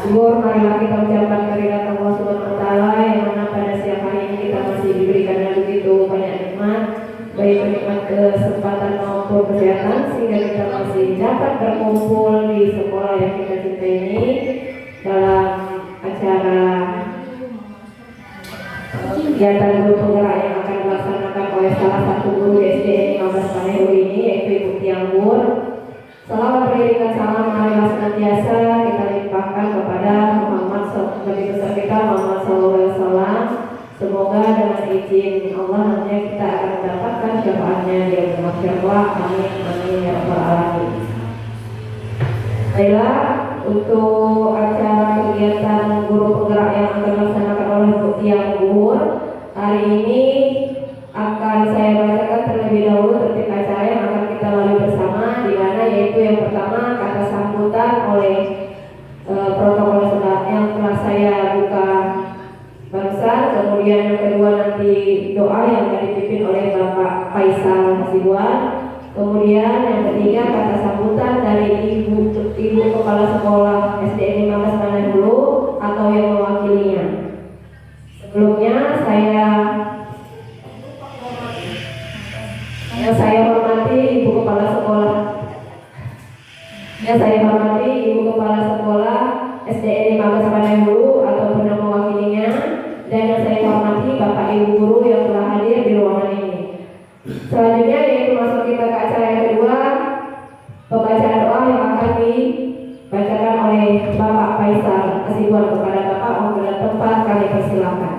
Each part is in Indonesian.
Syukur marilah kita ucapkan kehadirat Allah Subhanahu wa taala yang mana pada siang hari ini kita masih diberikan dengan begitu banyak nikmat, baik nikmat kesempatan maupun kesehatan, sehingga kita masih dapat berkumpul di sekolah yang kita cintai ini dalam acara kegiatan guru penggerak yang akan dilaksanakan oleh salah satu guru SD 15 Paneru ini, yaitu Ibu Tianggur. Salawat berikan salam marilah senantiasa kita limpahkan kepada Muhammad Nabi besar kita Muhammad SAW. Semoga dengan izin Allah nantinya kita akan mendapatkan syafaatnya di akhirat kelak. Amin amin ya rabbal alamin. Baiklah, untuk acara kegiatan guru penggerak yang akan dilaksanakan oleh Bu Tianggur hari ini akan saya bacakan terlebih dahulu tertib acara yang akan kita lalui bersama, di mana yaitu yang pertama kata sambutan oleh protokol yang telah saya buka barusan, kemudian yang kedua nanti doa yang akan dipimpin oleh Bapak Faisal Hasibuan, kemudian yang ketiga kata sambutan dari Ibu Kepala Sekolah SD 15 Paneru atau yang mewakilinya. Sebelumnya saya hormati Ibu Kepala Sekolah. Saya hormati Ibu Kepala Sekolah SDN 15 Paneru ataupun yang mewakilinya, dan yang saya hormati Bapak Ibu guru yang telah hadir di ruangan ini. Selanjutnya yaitu masuk kita ke acara yang kedua, pembacaan doa yang akan dibacakan oleh Bapak Faisal Hasibuan. Kepada Bapak waktu dan tempat kami persilakan.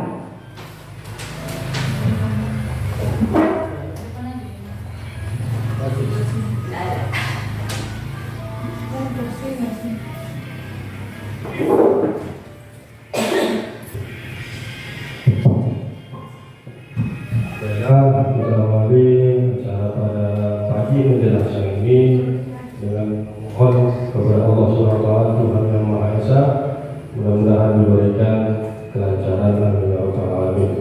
Baiklah, kita awali acara pada pagi menjelang siang ini dengan mohon kepada Allah SWT Tuhan yang Maha Esa, mudah-mudahan diberikan kelancaran amin ya rabbal alamin.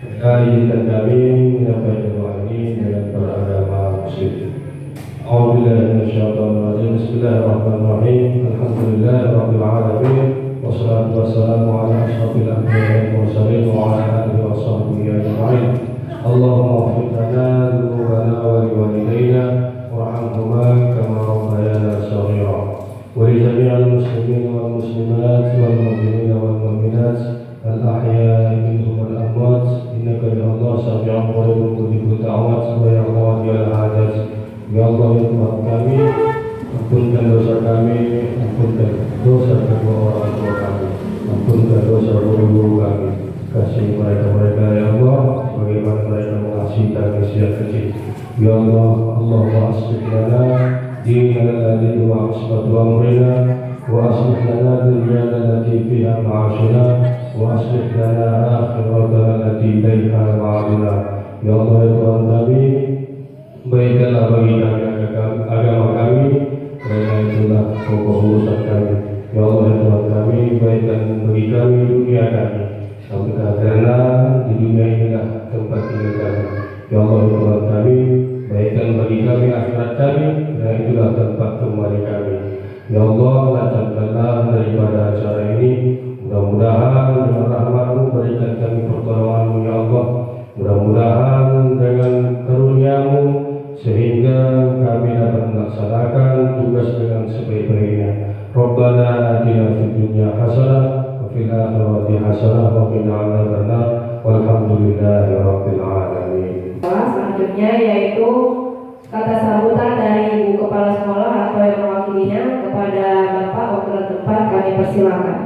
Maka izinkan kami menyampaikan doa ini dengan beragama muslim. A'udzubillahi minasyaitonir rajim. Bismillahirrahmanirrahim. Alhamdulillahirabbil alamin. Wassalatu wassalamu ala asyrofil anbiya'i wal mursalin wa ala alihi wa sahbihi ajma'in. Allahumma ighfir lana dzunubana wa liwalidayna warhamhuma kama rabbayana shaghira. Wa li jami'il muslimin wal muslimat wal mu'minin wal mu'minat al ahya'i minhum wal amwat innaka ya Allah sami'un qaribun mujibud da'wat wa ya qadi al hajat. Ya Allah ya Tuhan kami, ampunkan dosa kami, ampunkan dosa kedua orang tua kami, ampunkan dosa guru-guru kami. Kasih mereka ya Allah, bagaimana mereka mengasihi kami sejak kecil. Ya Allah, Allahumma aslih lana dinana alladhi huwa ismatu amrina, wa aslih lana dunyana allati fiha ma'ashuna, wa aslih lana akhiratana allati ilaiha ma'aduna. Ya Allah ya Tuhan kami, baikkanlah bagi kami agama kami, karena itulah pokok urusan kami. Ya Allah ya Tuhan kami, baikkan bagi kami dunia kami, karena di dunia inilah tempat tinggal kami. Ya Allah ya Tuhan kami, baikkan bagi kami akhirat kami, karena itulah tempat kembali kami. Ya Allah, lancarkanlah daripada acara ini, mudah-mudahan dengan rahmat-Mu berikan kami pertolongan-Mu ya Allah. Mudah-mudahan dengan karunia-Mu sehingga kami dapat melaksanakan tugas dengan sebaik-baiknya. Rabbana atina fid dunya hasanah wa fil akhirati hasanah wa qina adzabannar walhamdulillahi rabbil alamin. Selanjutnya yaitu kata sambutan dari Ibu Kepala Sekolah atau yang mewakilinya. Kepada Bapak waktu dan tempat kami persilakan.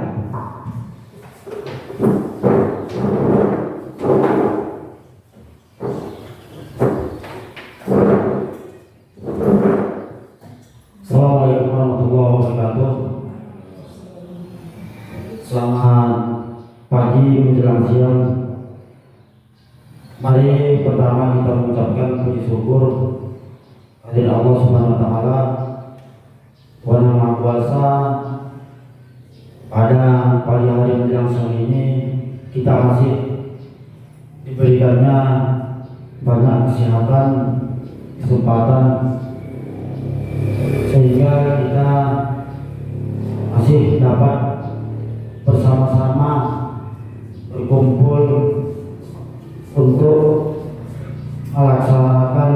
Assalamualaikum warahmatullahi wabarakatuh. Selamat pagi menjelang siang. Mari pertama kita mengucapkan puji syukur kepada Allah Subhanahu wa taala, Tuhan yang Maha Kuasa. Pada pagi hari menjelang siang ini kita masih diberikannya banyak kesehatan, kesempatan, sehingga kita masih dapat bersama-sama berkumpul untuk melaksanakan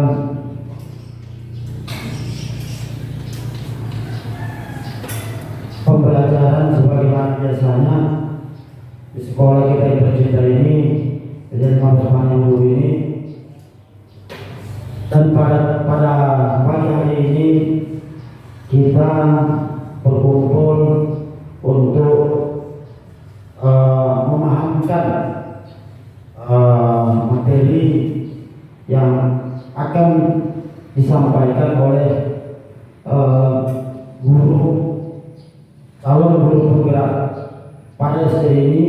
pembelajaran sebagaimana biasanya di sekolah kita yang tercinta ini, dan teman-teman yang dulu ini. Dan pada pagi hari ini kita berkumpul untuk memahamkan materi yang akan disampaikan oleh calon guru penggerak pada SD ini,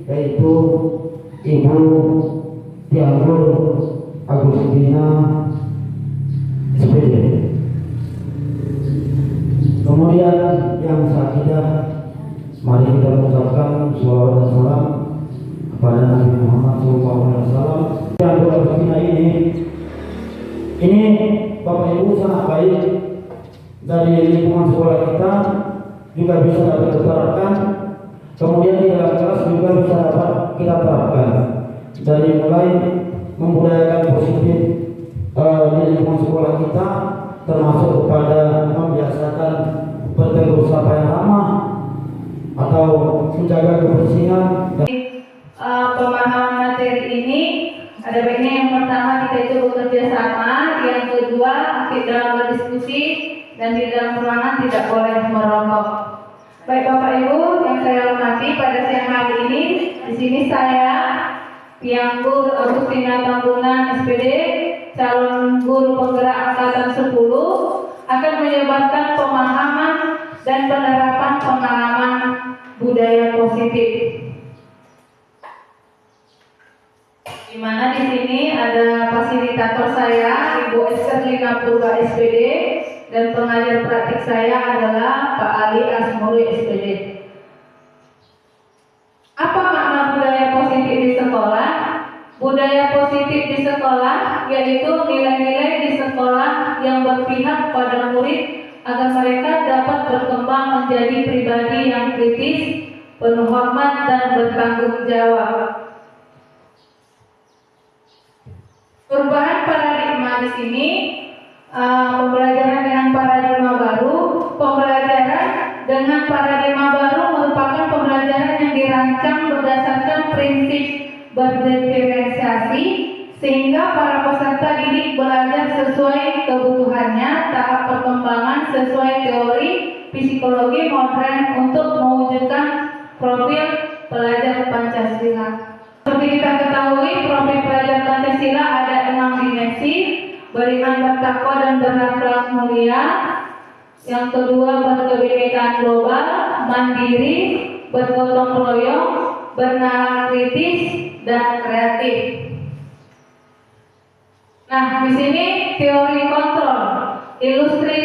yaitu Ibu Tianggur Agustina SPD. Kemudian yang selanjutnya, mari kita mengucapkan sholawat dan salam kepada Nabi Muhammad SAW. Yang Agustina ini Bapak Ibu sangat baik, dari lingkungan sekolah kita juga bisa dapat diterapkan, kemudian di dalam kelas juga bisa dapat kita terapkan, dari mulai membudayakan positif di lingkungan sekolah kita, termasuk kepada membiasakan bertegur sapa yang ramah atau menjaga kebersihan. Pemahaman materi ini ada baiknya yang pertama kita itu bekerja sama, yang kedua kita dalam berdiskusi, dan di dalam ruangan tidak boleh merokok. Baik Bapak Ibu yang saya hormati, pada siang hari ini di sini saya Tianggur Agustina Tambunan SPD, calon guru penggerak angkatan 10, akan menyebarkan pemahaman dan penerapan pengalaman budaya positif. Di mana di sini ada fasilitator saya, Ibu Esterlina Purba SPD, dan pengajar praktik saya adalah Pak Ali Asmuri SPD. Apa makna budaya positif di sekolah? Budaya positif di sekolah yaitu nilai-nilai di sekolah yang berpihak pada murid agar mereka dapat berkembang menjadi pribadi yang kritis, penuh hormat, dan bertanggung jawab. Perubahan paradigma di sini, pembelajaran dengan paradigma baru. Pembelajaran dengan paradigma baru merupakan pembelajaran yang dirancang berdasarkan prinsip berdiferensiasi, sehingga para peserta didik belajar sesuai kebutuhannya, tahap perkembangan sesuai teori psikologi modern untuk mewujudkan profil pelajar Pancasila. Seperti kita ketahui, profil pelajar Pancasila ada 6 dimensi: beriman, bertakwa, dan berakhlak mulia. Yang kedua, berkebinekaan global, mandiri, bergotong royong, bernalar kritis, dan kreatif. Nah, di sini teori kontrol. Ilustri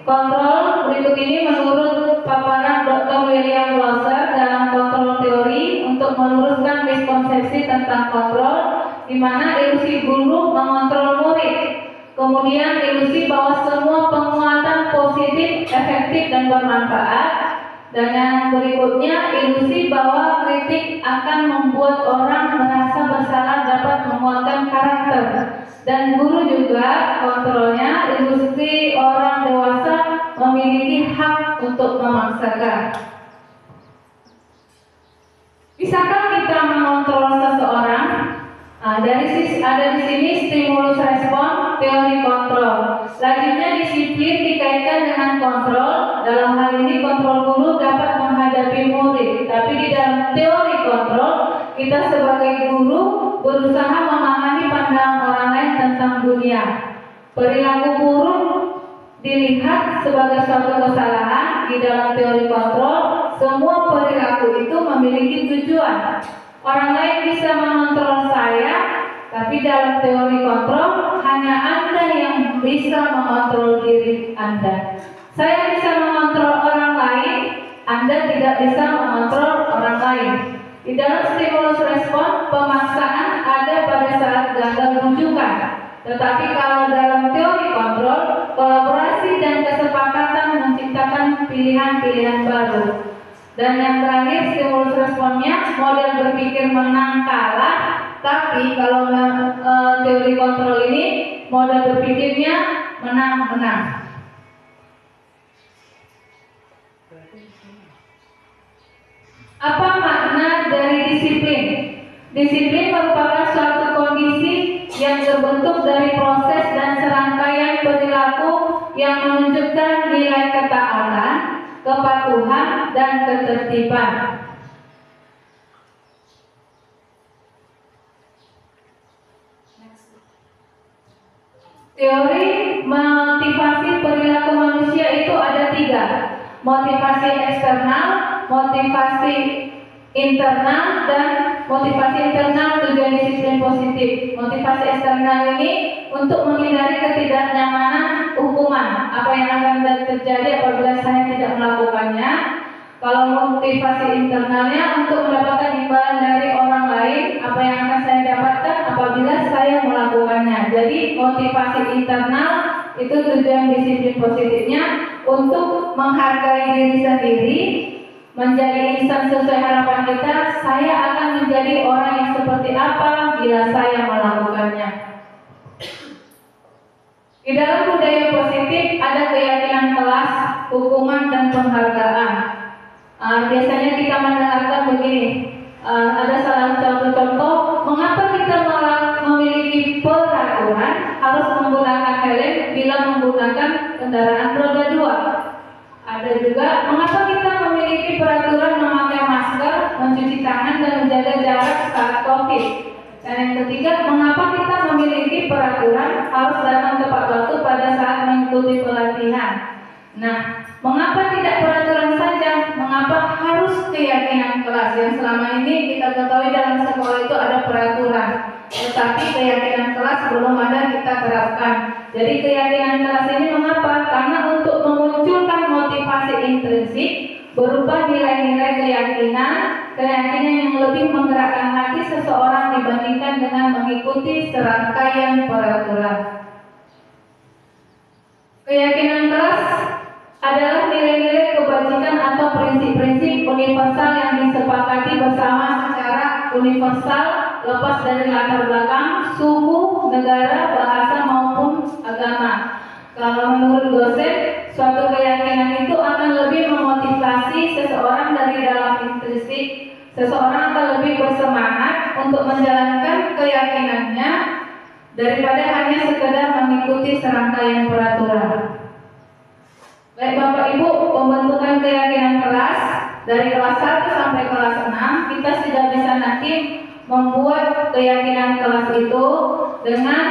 kontrol berikut ini menurut paparan Dr. William Losser dalam kontrol teori untuk meluruskan miskonsepsi tentang kontrol, di mana ilusi guru mengontrol murid. Kemudian ilusi bahwa semua penguatan positif, efektif, dan bermanfaat. Dan yang berikutnya, ilusi bahwa kritik akan membuat orang merasa bersalah dapat menguatkan karakter. Dan guru juga kontrolnya, ilusi orang dewasa memiliki hak untuk memaksakan. Bisakah kita mengontrol seseorang? Dari sisi ada di sini stimulus respon, teori kontrol. Selanjutnya disiplin dikaitkan dengan kontrol. Dalam hal ini kontrol guru dapat menghadapi murid. Tapi di dalam teori kontrol, kita sebagai guru berusaha memahami pandangan orang lain tentang dunia. Perilaku buruk dilihat sebagai suatu kesalahan. Di dalam teori kontrol, semua perilaku itu memiliki tujuan. Orang lain bisa mengontrol saya, tapi dalam teori kontrol hanya Anda yang bisa mengontrol diri Anda. Saya bisa mengontrol orang lain, Anda tidak bisa mengontrol orang lain. Di dalam stimulus respon, pemaksaan ada pada saat gagal rujukan. Tetapi kalau dalam teori kontrol, kolaborasi dan kesepakatan menciptakan pilihan-pilihan baru. Dan yang terakhir stimulus responnya model berpikir menang kalah, tapi kalau teori kontrol ini model berpikirnya menang-menang. Apa makna dari disiplin? Disiplin merupakan suatu kondisi yang terbentuk dari proses dan serangkaian perilaku yang menunjukkan nilai ketaatan, kepatuhan, dan ketertiban. Teori motivasi perilaku manusia itu ada 3. Motivasi eksternal, motivasi internal, dan motivasi internal tujuan disiplin positif. Motivasi eksternal ini untuk menghindari ketidaknyamanan hukuman, apa yang akan terjadi apabila saya tidak melakukannya. Kalau motivasi internalnya untuk mendapatkan imbalan dari orang lain, apa yang akan saya dapatkan apabila saya melakukannya. Jadi motivasi internal itu tujuan disiplin positifnya untuk menghargai diri sendiri, menjadi insan sesuai harapan kita. Saya akan menjadi orang yang seperti apa bila saya melakukannya. Di dalam budaya positif ada keyakinan kelas, hukuman, dan penghargaan. Biasanya kita mendengarkan begini, ada salah contoh mengapa kita memiliki peraturan harus menggunakan helm bila menggunakan kendaraan roda 2. Ada juga mengapa kita memiliki peraturan memakai masker, mencuci tangan, dan menjaga jarak saat COVID. Dan yang ketiga, mengapa kita memiliki peraturan harus datang tepat waktu pada saat mengikuti pelatihan. Nah, mengapa tidak peraturan saja? Mengapa harus keyakinan kelas? Yang selama ini kita ketahui dalam sekolah itu ada peraturan, tetapi keyakinan kelas belum ada kita terapkan. Jadi keyakinan kelas ini mengapa? Karena untuk memunculkan motivasi intrinsik berupa nilai-nilai keyakinan yang lebih menggerakkan hati seseorang dibandingkan dengan mengikuti serangkaian peraturan. Keyakinan kelas adalah nilai-nilai kebajikan atau prinsip-prinsip universal yang disepakati bersama secara universal lepas dari latar belakang, suku, negara, bahasa maupun agama. Kalau menurut dosen, suatu keyakinan itu akan lebih memotivasi seseorang dari dalam intrinsik. Seseorang akan lebih bersemangat untuk menjalankan keyakinannya daripada hanya sekedar mengikuti serangkaian peraturan. Baik Bapak Ibu, pembentukan keyakinan kelas dari kelas 1 sampai kelas 6 kita sudah bisa nanti membuat keyakinan kelas itu dengan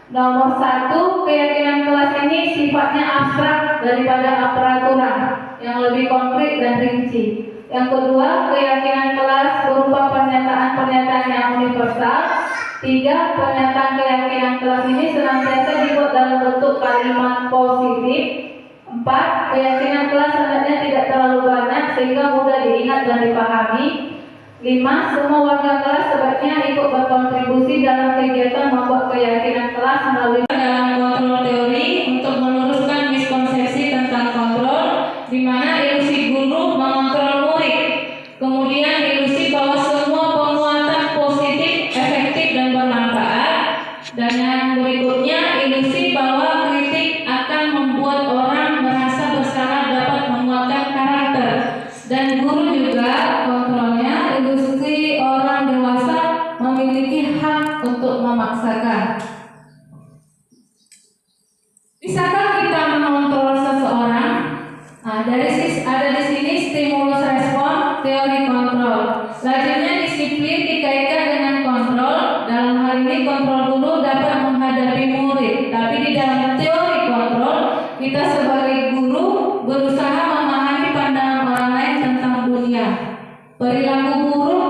nomor 1, keyakinan kelas ini sifatnya abstrak daripada peraturan yang lebih konkret dan rinci. Yang kedua, keyakinan kelas berupa pernyataan-pernyataan yang universal. 3, pernyataan keyakinan kelas ini senantiasa dibuat dalam bentuk kalimat positif. 4, keyakinan kelas hendaknya tidak terlalu banyak sehingga mudah diingat dan dipahami. 5, semua warga kelas sebaiknya ikut berkontribusi dalam kegiatan membuat keyakinan kelas melalui dalam kontrol teori untuk meluruskan miskonsepsi tentang kontrol, di mana ilusi guru mengontrol murid. Kemudian ilusi bahwa semua penguatan positif, efektif, dan bermanfaat. Dan yang berikutnya ilusi bahwa kritik akan membuat orang merasa bersalah dapat menguatkan karakter. Dan guru juga kontrolnya ilusi orang dewasa memiliki hak untuk memaksakan. Bisakah kita mengontrol seseorang? Ada di sini stimulus respon teori kontrol. Selanjutnya disiplin dikaitkan dengan kontrol. Dalam hal ini kontrol guru dapat menghadapi murid. Tapi di dalam teori kontrol kita sebagai guru berusaha memahami pandangan orang lain tentang dunia. Perilaku buruk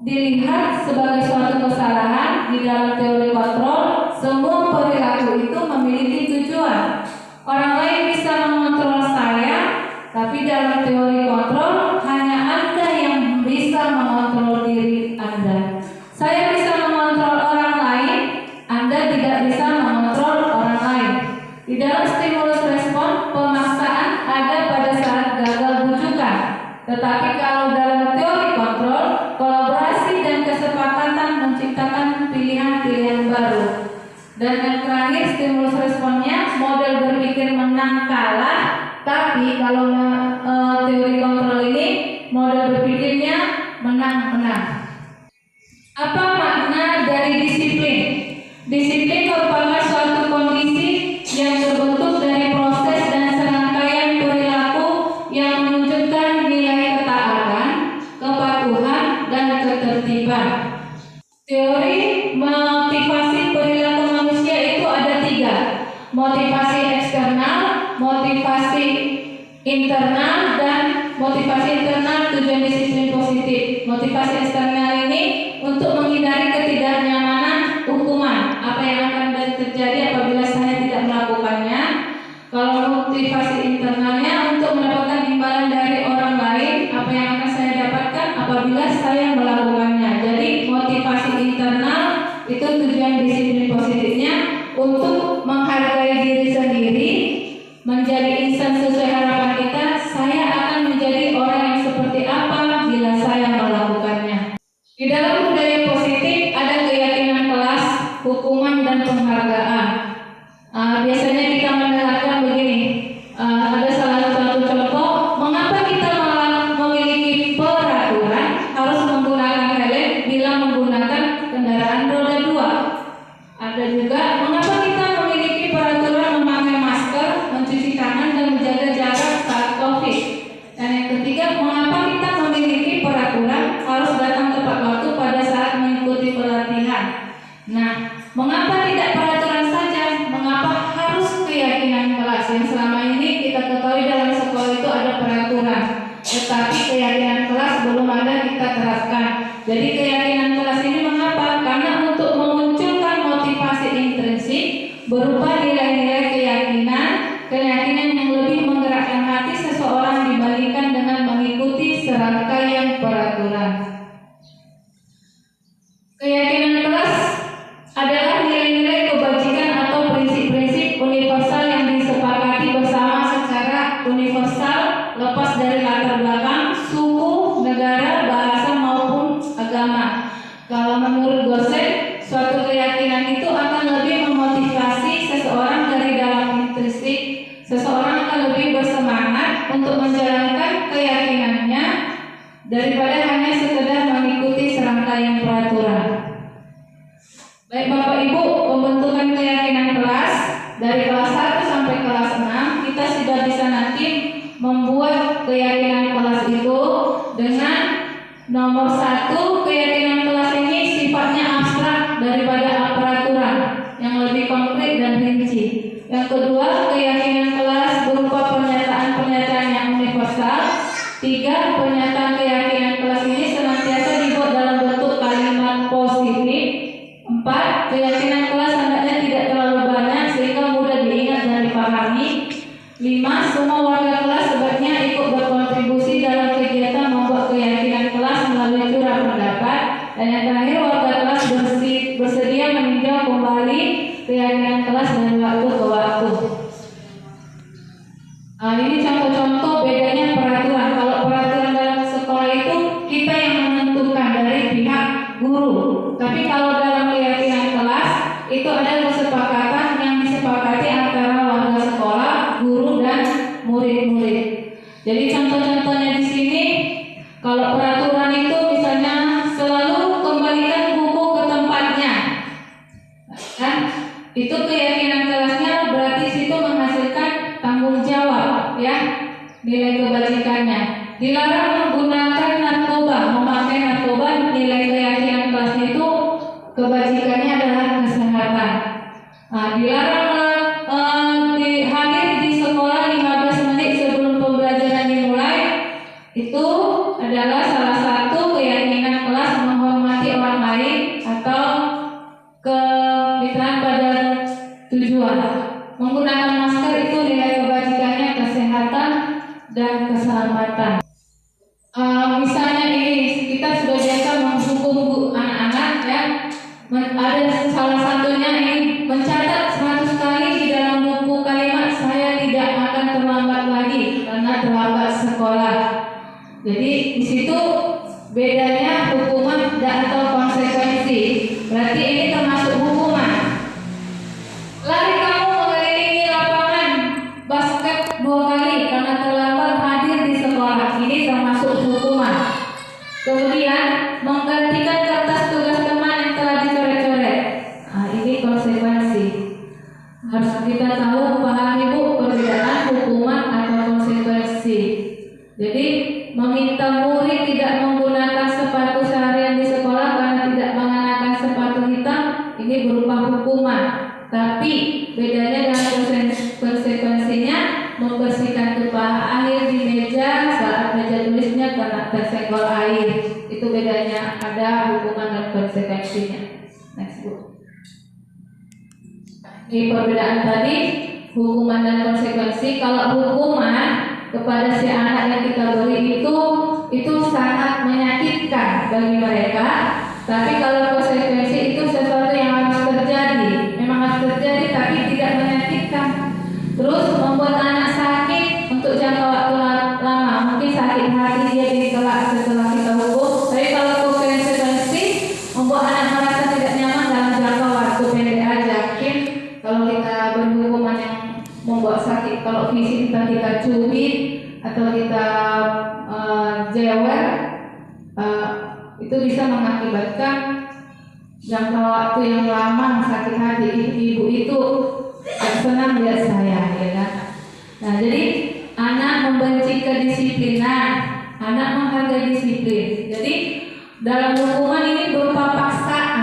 dilihat sebagai suatu kesalahan. Di dalam teori kontrol, semua perilaku itu memiliki tujuan. Orang lain bisa mengontrol saya, tapi dalam teori kontrol hanya Anda yang bisa mengontrol diri Anda. Saya bisa mengontrol orang lain, Anda tidak bisa mengontrol orang lain. Di dalam stimulus respon, pemaksaan ada pada saat gagal bujukan, tetapi dalam teori kontrol, kolaborasi dan kesepakatan menciptakan pilihan-pilihan baru. Dan yang terakhir, stimulus responnya model berpikir menang kalah. Tapi kalau teori kontrol ini model berpikirnya menang-menang. Apa makna dari disiplin? Disiplin merupakan suatu kondisi yang terbentuk dari proses dan serangkaian perilaku yang menunjukkan nilai ketaatan, kepatuhan, dan ketertiban. Teori motivasi perilaku manusia itu ada 3: motivasi eksternal, motivasi internal, dan motivasi internal tujuan disiplin positif. Motivasi eksternal ini untuk menghindari ketidaknyamanan hukuman, apa yang akan terjadi apabila saya tidak melakukannya. Kalau motivasi internalnya untuk mendapatkan imbalan dari orang lain, apa yang akan saya dapatkan apabila saya melakukannya. Jadi motivasi internal itu tujuan disiplin positifnya untuk menghargai diri sendiri, menjadi insan sesuai harapan kita. Saya akan menjadi orang yang seperti apa bila saya melakukannya. Di dalam budaya positif ada keyakinan kelas, hukuman, dan penghargaan. Biasanya kita mendengarkan begini, ada salah satu contoh, mengapa kita memiliki peraturan harus menggunakan helm bila menggunakan kendaraan roda 2. Ada juga, mengapa kita memiliki peraturan memakai masker, mencuci tangan, dan menjaga jarak saat COVID. Dan yang ketiga, mengapa kita memiliki peraturan harus datang tepat waktu pada saat mengikuti pelatihan. Nah, mengapa tidak peraturan saja? Mengapa harus keyakinan kelas? Yang selama ini kita ketahui dalam sekolah itu ada peraturan, tetapi keyakinan kelas belum ada kita terapkan. Jadi keyakinan kelas ini mengapa? Karena untuk memunculkan motivasi intrinsik berupa nilai-nilai keyakinan yang lebih menggerakkan hati seseorang dibandingkan dengan mengikuti serangkaian peraturan. Keyakinan kelas adalah nilai-nilai kebajikan atau prinsip-prinsip universal yang disepakati bersama secara universal, lepas dari latar belakang, suku, negara, bahasa, maupun agama. Kalau menurut Gosen, suatu keyakinan itu akan lebih memotivasi seseorang dari dalam intrinsik. Seseorang akan lebih bersemangat untuk menjalankan keyakinannya daripada hanya sekedar mengikuti serangkaian peraturan. Baik Bapak Ibu, pembentukan keyakinan kelas dari kelas 1 sampai kelas 6 kita sudah bisa nanti membuat keyakinan kelas itu dengan nomor 1, keyakinan kelas ini sifatnya abstrak daripada peraturan yang lebih konkret dan rinci. Yang kedua, keyakinan kelas berupa pernyataan-pernyataan yang universal. 3, pernyataan keyakinan kelas ini senantiasa dibuat dalam bentuk kalimat positif. 4, keyakinan kelas hendaknya tidak terlalu banyak sehingga mudah diingat dan dipahami. 5, semua warga kelas sebaiknya ikut berkontribusi dalam kegiatan membuat keyakinan kelas melalui curah pendapat. Dan yang terakhir, warga kelas bersedia meninjau kembali keyakinan kelas dari waktu ke waktu. Ini contoh-contoh bedanya peraturan. Kalau peraturan dalam sekolah itu kita yang menentukan dari pihak guru. Tapi kalau dalam keyakinan kelas itu ada kesepakatan yang disepakati antara warga sekolah, guru, dan murid-murid. Jadi contoh-contohnya di sini, kalau peraturan itu misalnya selalu kembalikan buku ke tempatnya, kan? Itu keyakinan kelasnya berarti situ menghasilkan tanggung jawab, ya, nilai kebajikannya. Dilarang menggunakan narkoba, memakai narkoba, nilai keyakinan kelasnya itu kebajikannya adalah kesehatan. Dilarang hadir di sekolah 15 menit sebelum pembelajaran dimulai, itu adalah salah satu keyakinan kelas menghormati orang lain atau kemitraan pada tujuan. Menggunakan masker itu nilai kebajikannya kesehatan dan keselamatan. Misalnya ini kita sudah biasa menghukum anak-anak, ya. Ada salah satunya ini mencatat 100 kali di dalam buku kalimat saya tidak akan terlambat lagi karena terlambat sekolah. Jadi di situ bedanya hukuman dan atau konsekuensi. Berarti ini termasuk hukuman. Lari kamu mengelilingi lapangan basket 2 kali karena terlambat hadir di sekolah. Ini termasuk hukuman. Kemudian menggantikan kertas tugas teman yang telah dicoret-coret. Nah, ini konsekuensi. Harus kita tahu, pahami Bu, perbedaan hukuman atau konsekuensi. Jadi meminta murid tidak menggunakan sepatu seharian di sekolah karena tidak mengenakan sepatu hitam, ini berupa hukuman. Tapi bedanya dengan konsekuensinya, membersihkan tumpahan air di meja saat meja tulisnya karena tersenggol air. Itu bedanya, ada hukuman dan konsekuensinya. Next Bu. Ini perbedaan tadi, hukuman dan konsekuensi. Kalau hukuman kepada si anak yang kita beri itu sangat menyakitkan bagi mereka. Tapi kalau konsekuensi itu sesuatu yang harus terjadi, memang harus terjadi tapi tidak menyakitkan. Terus membuat anak sakit untuk jangka waktu lama, mungkin sakit hati dia di kelak setelah kita hukum. Tapi kalau konsekuensi membuat anak merasa tidak nyaman dalam jangka waktu pendek aja. Mungkin kalau kita beri hukuman yang membuat sakit, kalau fisik kita cubit atau kita jewer, itu bisa mengakibatkan jangka waktu yang lama sakit hati. Ibu itu senang lihat saya, ya kan? Nah, jadi anak membenci kedisiplinan, anak menghargai disiplin. Jadi dalam hukuman ini berupa paksaan,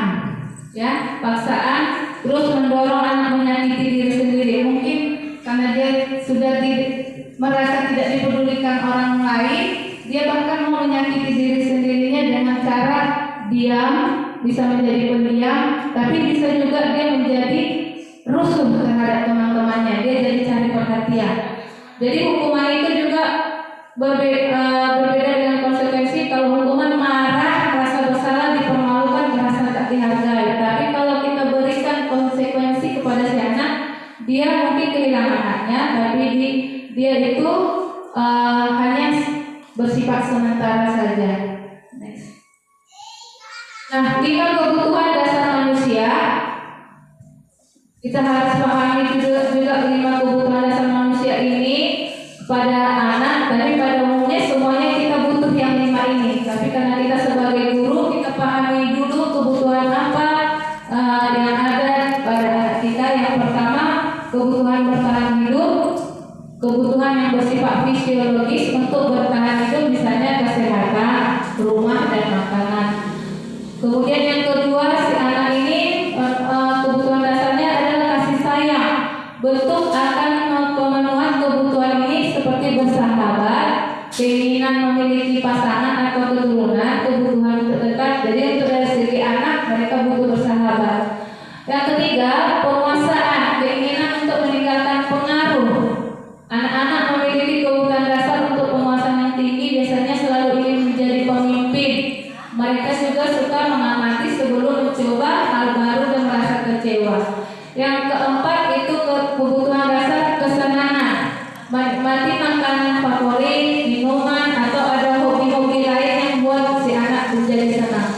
ya, paksaan. Terus mendorong anak menyakiti diri sendiri, mungkin karena dia sudah merasa tidak dipedulikan orang lain, dia bahkan mau menyakiti diri sendirinya dengan cara diam, bisa menjadi pendiam, tapi bisa juga dia menjadi rusuh terhadap teman-temannya, dia jadi cari perhatian. Jadi hukuman itu juga berbeda dengan konsekuensi. Kalau hukuman marah, merasa bersalah, dipermalukan, merasa tak dihargai. Tapi kalau kita berikan konsekuensi kepada si anak, dia mungkin kehilangan haknya, tapi dia itu hanya bersifat sementara saja. Next. Nah, 5 kebutuhan dasar manusia. Kita harus pahami juga 5 kebutuhan dasar manusia ini pada anak. Tapi pada umumnya semuanya kita butuh yang 5 ini. Tapi karena kita sebagai guru, kita pahami dulu kebutuhan apa yang ada pada anak kita. Yang pertama, kebutuhan bertahan hidup, kebutuhan yang bersifat fisiologis untuk bertahan hidup, misalnya kesehatan, rumah, dan makanan. Kemudian yang kedua, si anak ini kebutuhan dasarnya adalah kasih sayang. Bentuk akan pemenuhan kebutuhan ini seperti bersahabat, keinginan memiliki pasangan atau keturunan, kebutuhan terdekat. Jadi untuk dari segi anak, mereka butuh bersahabat. Yang ketiga, penguasaan, keinginan untuk meninggalkan pengaruh. Anak-anak memiliki kebutuhan dasar untuk penguasaan yang tinggi, biasanya selalu ingin menjadi pemimpin. Mereka juga suka mengamati sebelum mencoba hal baru dan merasa kecewa. Yang keempat itu kebutuhan dasar kesenangan, menikmati makanan favorit, minuman, atau ada hobi-hobi lain yang buat si anak menjadi senang.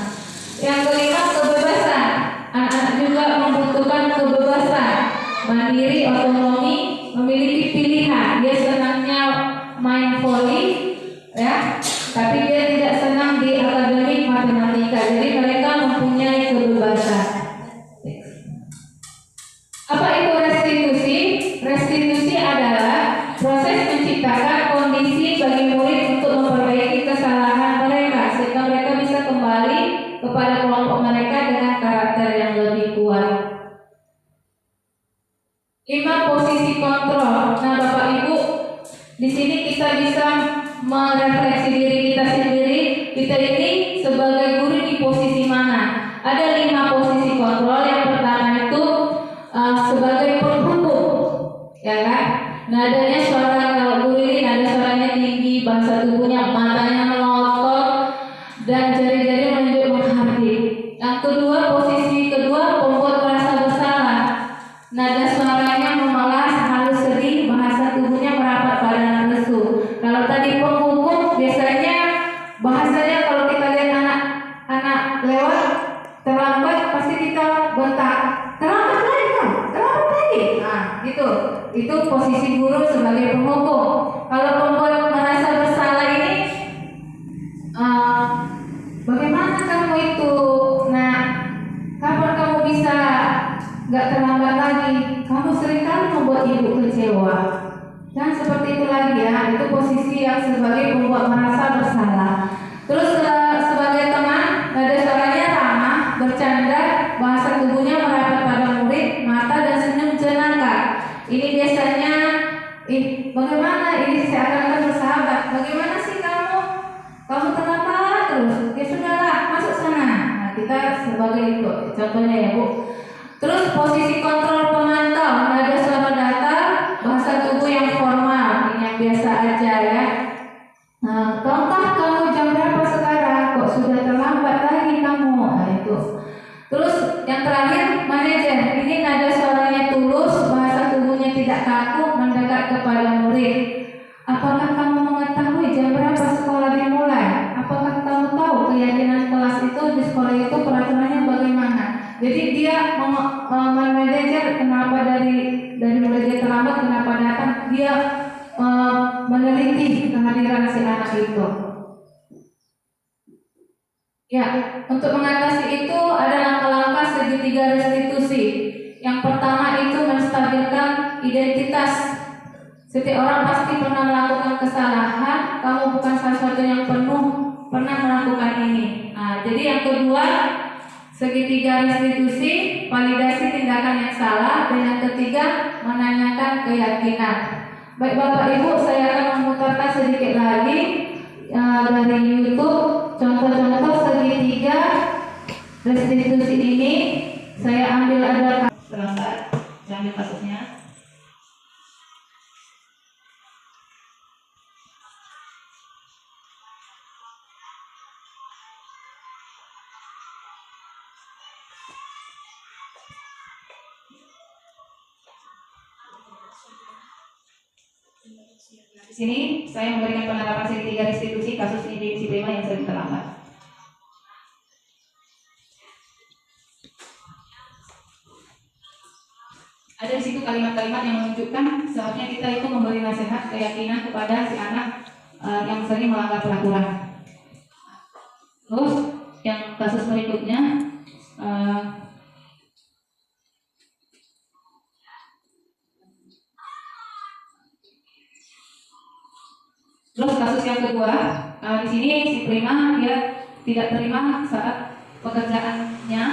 Yang kelima, kebebasan. Anak-anak juga membutuhkan kebebasan, mandiri, otonomi, memiliki pilihan. Dia senangnya main volley, ya, tapi dia tidak senang di akademik matematika. Jadi mereka mempunyai kebebasan. Apa itu restitusi? Restitusi adalah proses menciptakan kondisi bagi murid untuk memperbaiki kesalahan mereka sehingga mereka bisa kembali kepada kelompok mereka dengan karakter yang lebih kuat. 5 posisi kontrol. Nah, Bapak Ibu, di sini kita bisa merefleksi diri kita sendiri. Kita ini sebagai guru di posisi mana? Ada 5 posisi kontrol. Yang pertama itu sebagai penghubung, ya kan? Nadanya suara, kalau guru ini nada suaranya tinggi, bahasa tubuhnya, matanya melotot, dan jari-jari menunjuk menghardik. Yang kedua, posisi kedua, pembuat merasa bersalah. Nada suaranya memelas, halus sedih, bahasa tubuhnya merapat pada lesu. Kalau tadi penghubung, biasanya bahasanya kalau kita lihat lewat terlambat pasti kita bentak, terlambat lagi kan, terlambat lagi. Nah, itu posisi guru sebagai penghukum. Kalau pembuat merasa bersalah ini, bagaimana kamu itu? Nah, kapan kamu bisa nggak terlambat lagi? Kamu seringkali membuat ibu kecewa. Dan seperti itu lagi ya, itu posisi yang sebagai pembuat merasa bersalah. Terus sebagai teman, nada suaranya ramah, bercanda, bahasa tubuhnya merapat pada murid, mata dan senyum jenaka. Ini biasanya, bagaimana ini seakan-akan bersahabat? Bagaimana sih kamu? Kamu terlambat terus? Ya sudahlah, masuk sana. Nah, kita sebagai itu, contohnya ya Bu. Terus posisi kontrol pemantau, nada suara datar, bahasa tubuh yang formal, ini yang biasa aja ya. Nah, tahukah kamu jam berapa sekarang? Kok sudah terlambat lagi kamu? Nah, itu. Terus yang terakhir, manajer. Ini nada suaranya tulus, bahasa tubuhnya tidak kaku, mendekat kepada murid. Apakah kamu mengetahui jam berapa sekolah dimulai? Apakah kamu tahu keyakinan kelas itu di sekolah itu peraturannya bagaimana? Jadi dia manajer kenapa dari mulai terlambat, kenapa datang, dia meneliti kehadiran si anak itu. Ya, untuk mengatasi itu ada langkah-langkah segitiga restitusi. Yang pertama itu menstabilkan identitas. Setiap orang pasti pernah melakukan kesalahan. Kamu bukan salah satu yang pernah melakukan ini. Nah, jadi yang kedua, segitiga restitusi, validasi tindakan yang salah, dan yang ketiga menanyakan keyakinan. Baik Bapak Ibu, saya akan memutarkan sedikit lagi dari YouTube contoh-contoh segitiga restitusi ini. Saya ambil ada sebentar, saya ambil kasusnya. Di sini saya memberikan penerapan segitiga restitusi kasus ini si Prima yang sering terlambat. Ada di situ kalimat-kalimat yang menunjukkan seharusnya kita itu memberi nasihat keyakinan kepada si anak yang sering melanggar peraturan. Terus yang kasus berikutnya, terus kasus yang kedua, di sini si Prima dia tidak terima saat pekerjaannya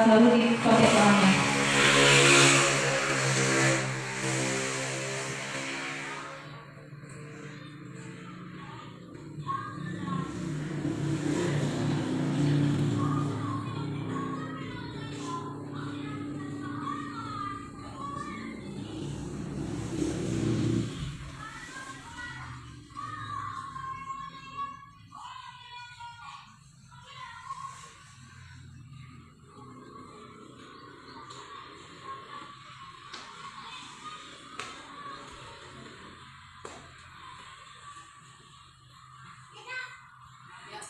selalu dicontek orangnya.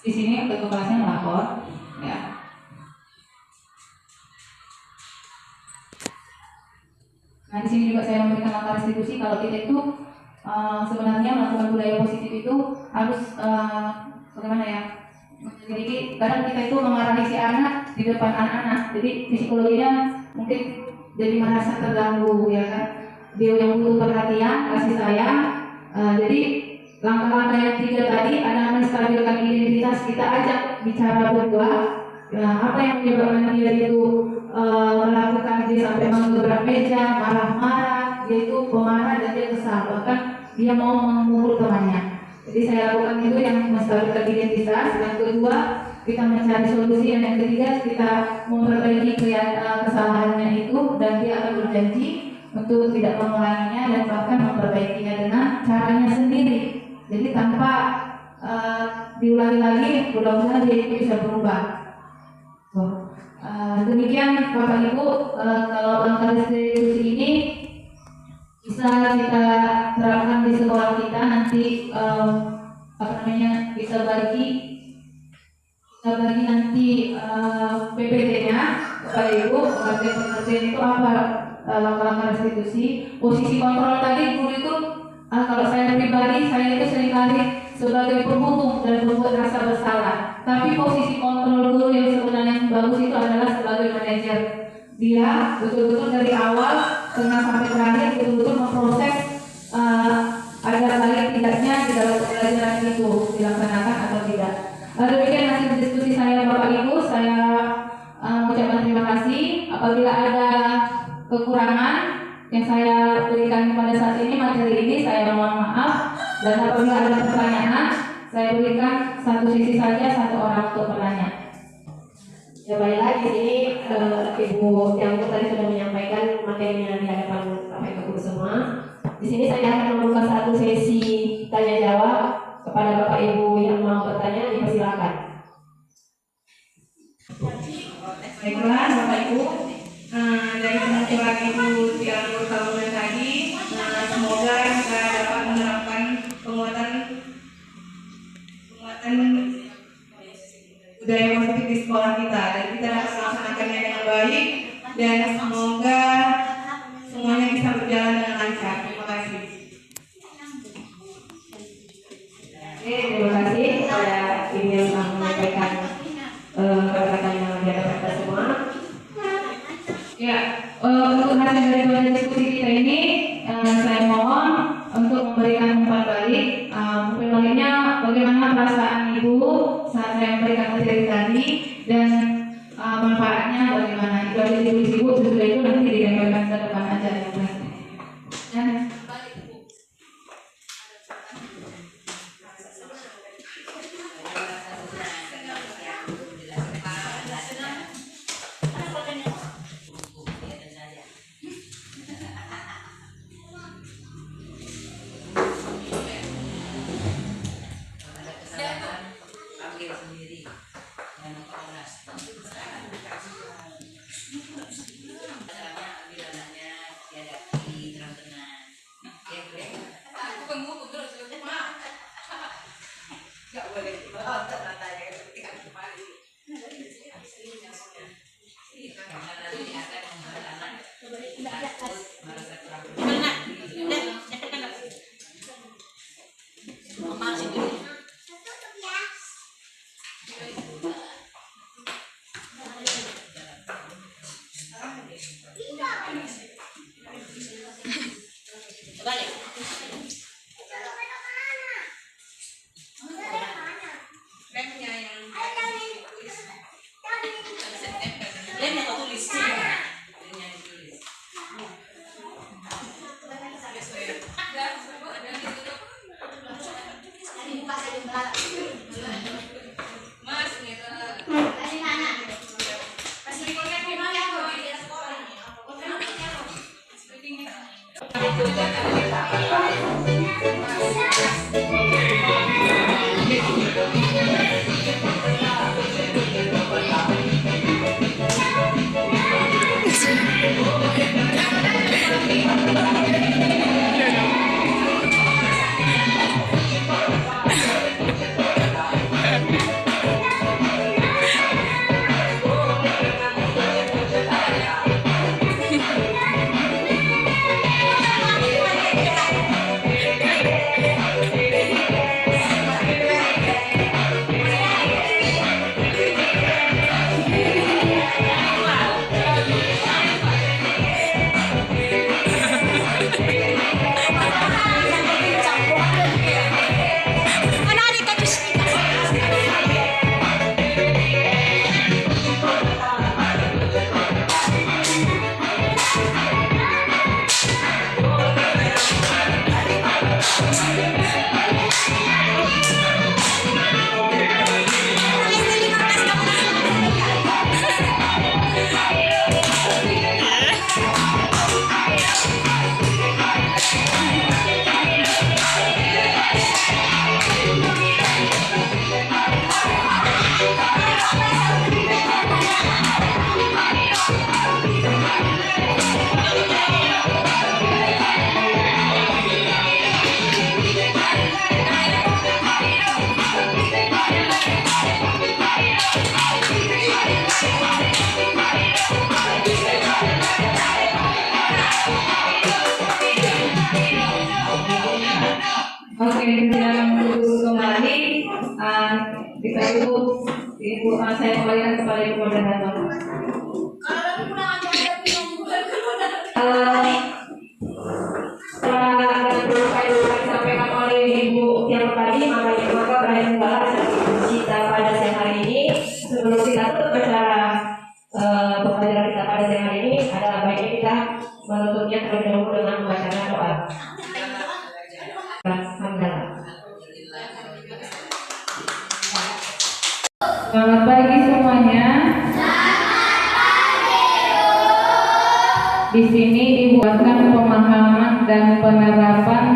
Di sini ketua kelasnya melapor, ya. Nah di sini juga saya memberikan langkah restitusi kalau kita itu sebenarnya melakukan budaya positif itu harus bagaimana ya? Jadi kadang kita itu memarahi si anak di depan anak-anak, jadi psikologinya mungkin jadi merasa terganggu, ya kan? Dia yang butuh perhatian, kasih sayang, jadi langkah-langkah yang tiga tadi ada menstabilkan identitas, kita ajak bicara berdua. Nah, apa yang menyebabkan dia itu melakukan dia sampai menggebrak meja, marah-marah, dia itu pemarah dan dia kesal, bahkan dia mau memukul temannya. Jadi saya lakukan itu yang menstabilkan identitas. Yang kedua, kita mencari solusi, dan yang ketiga kita memperbaiki kesalahannya itu, dan dia akan berjanji untuk tidak mengulanginya dan bahkan memperbaikinya dengan caranya sendiri. Jadi tanpa diulangi lagi, mudah-mudahan dia itu bisa berubah. Demikian Bapak Ibu, kalau langkah restitusi ini bisa kita terapkan di sekolah kita nanti bisa bagi bagi nanti PPT-nya kepada Ibu, pengertian itu apa langkah-langkah restitusi. Posisi kontrol tadi guru itu kalau saya pribadi, saya itu seringkali sebagai penghukum dan membuat rasa bersalah. Tapi posisi kontrol guru yang sebenarnya yang bagus itu adalah sebagai manajer. Dia betul-betul dari awal tengah sampai terakhir betul-betul memproses agar baik tidaknya di dalam pembelajaran itu dilaksanakan atau tidak. Demikian hasil diskusi saya Bapak Ibu. Saya mengucapkan terima kasih. Apabila ada kekurangan yang saya berikan pada saat ini, materi ini saya mohon maaf. Dan apabila ada pertanyaan, saya berikan satu sisi saja, satu orang untuk bertanya. Ya baiklah, di sini Ibu yang tadi sudah menyampaikan materinya di hadapan Bapak Ibu semua. Di sini saya akan membuka satu sesi tanya jawab kepada Bapak Ibu yang mau bertanya, dipersilakan. Baiklah Bapak Ibu, dari kemunculan Ibu Tiang Tahunan tadi, semoga kita dapat menerapkan penguatan budaya positif di sekolah kita dan kita dapat melaksanakannya dengan baik dan semoga semuanya bisa berjalan dengan lancar. Terima kasih. Oke, terima kasih kepada Ibu yang telah menyampaikan kata-katanya di hadapan kita semua. Ya, untuk hasil dari diskusi kita ini, saya mohon untuk memberikan umpan balik. Umpan baliknya bagaimana perasaan Ibu saat saya memberikan materi tadi dan manfaatnya bagaimana. Itu ada ditulis Ibu, sesudah itu nanti ditempelkan ke depan aja ya. Dan Lemnya kau tulis. Saya kembalikan kepada Ibu Moderator. Setelah disampaikan oleh Ibu yang tadi, maka berakhirlah kita pada siang hari ini. Sebelum kita tutup acara pembelajaran kita pada siang hari ini, adalah baiknya kita menutupnya terlebih dahulu dengan membacakan doa. Alhamdulillah. Selamat pagi semuanya. Di sini Ibu akan pemahaman dan penerapan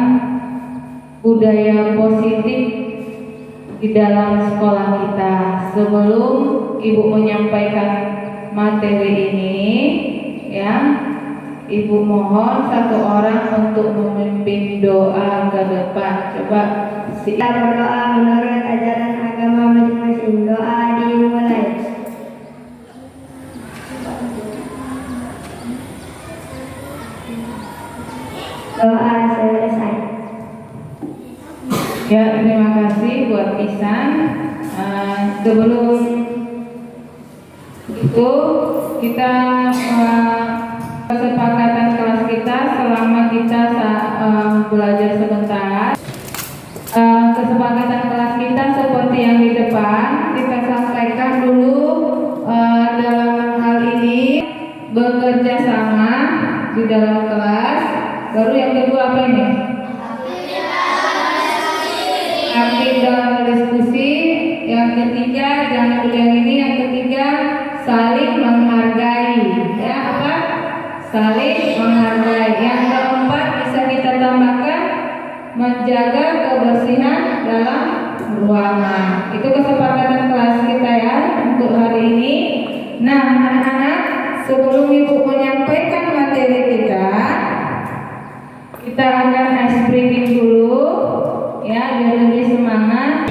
budaya positif di dalam sekolah kita. Sebelum Ibu menyampaikan materi ini, ya, Ibu mohon satu orang untuk memimpin doa ke depan. Coba Kita berdoa menurut ajaran agama masing-masing. Doa dimulai. Doa selesai. ya, terima kasih buat Isan. Sebelum itu kita kesepakatan kelas kita selama kita belajar sebentar. Kesepakatan kelas kita seperti yang di depan, kita sampaikan dulu dalam hal ini bekerja sama di dalam kelas. Baru yang kedua apa ini? Aktif dalam diskusi. Yang ketiga, jangan dulu yang ini. Yang ketiga, saling menghargai. Ya, apa? Saling menghargai. Yang keempat bisa kita tambahkan menjaga kebersihan dalam ruangan. Itu kesepakatan kelas kita ya untuk hari ini. Nah, anak-anak, sebelum Ibu menyampaikan materi kita akan ice breaking dulu ya, biar lebih semangat.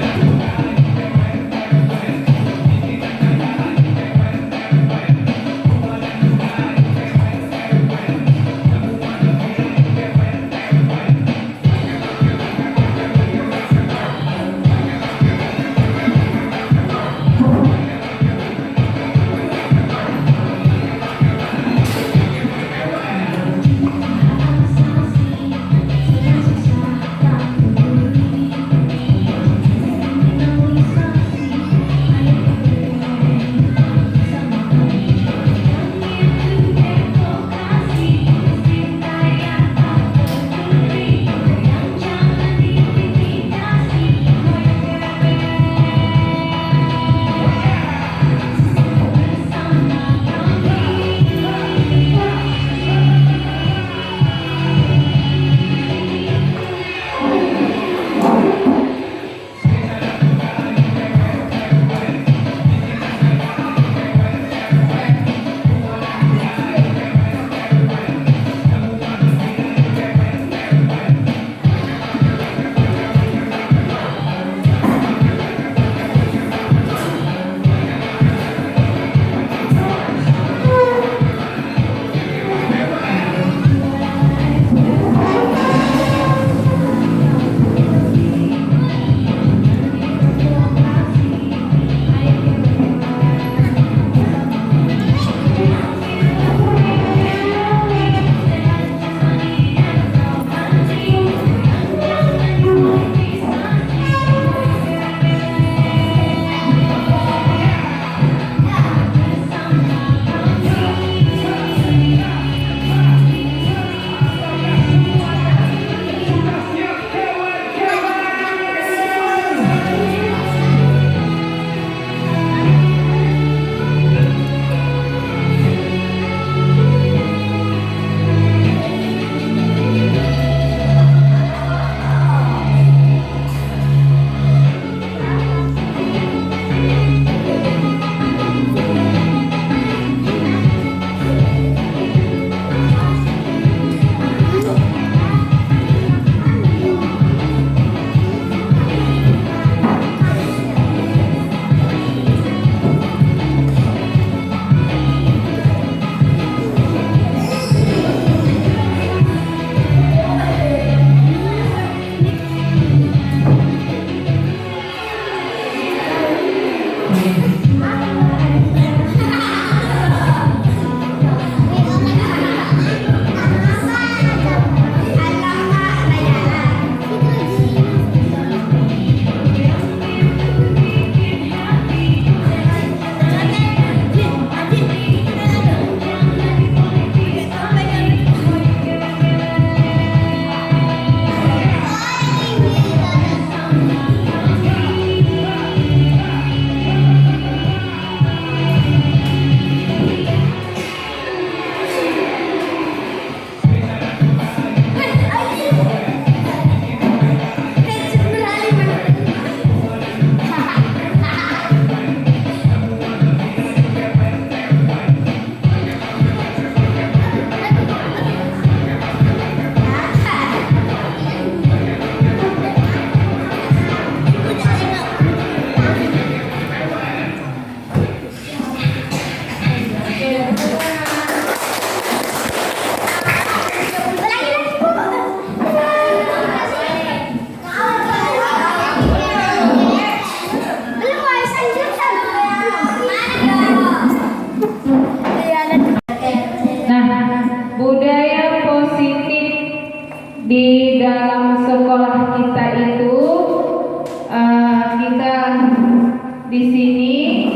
sini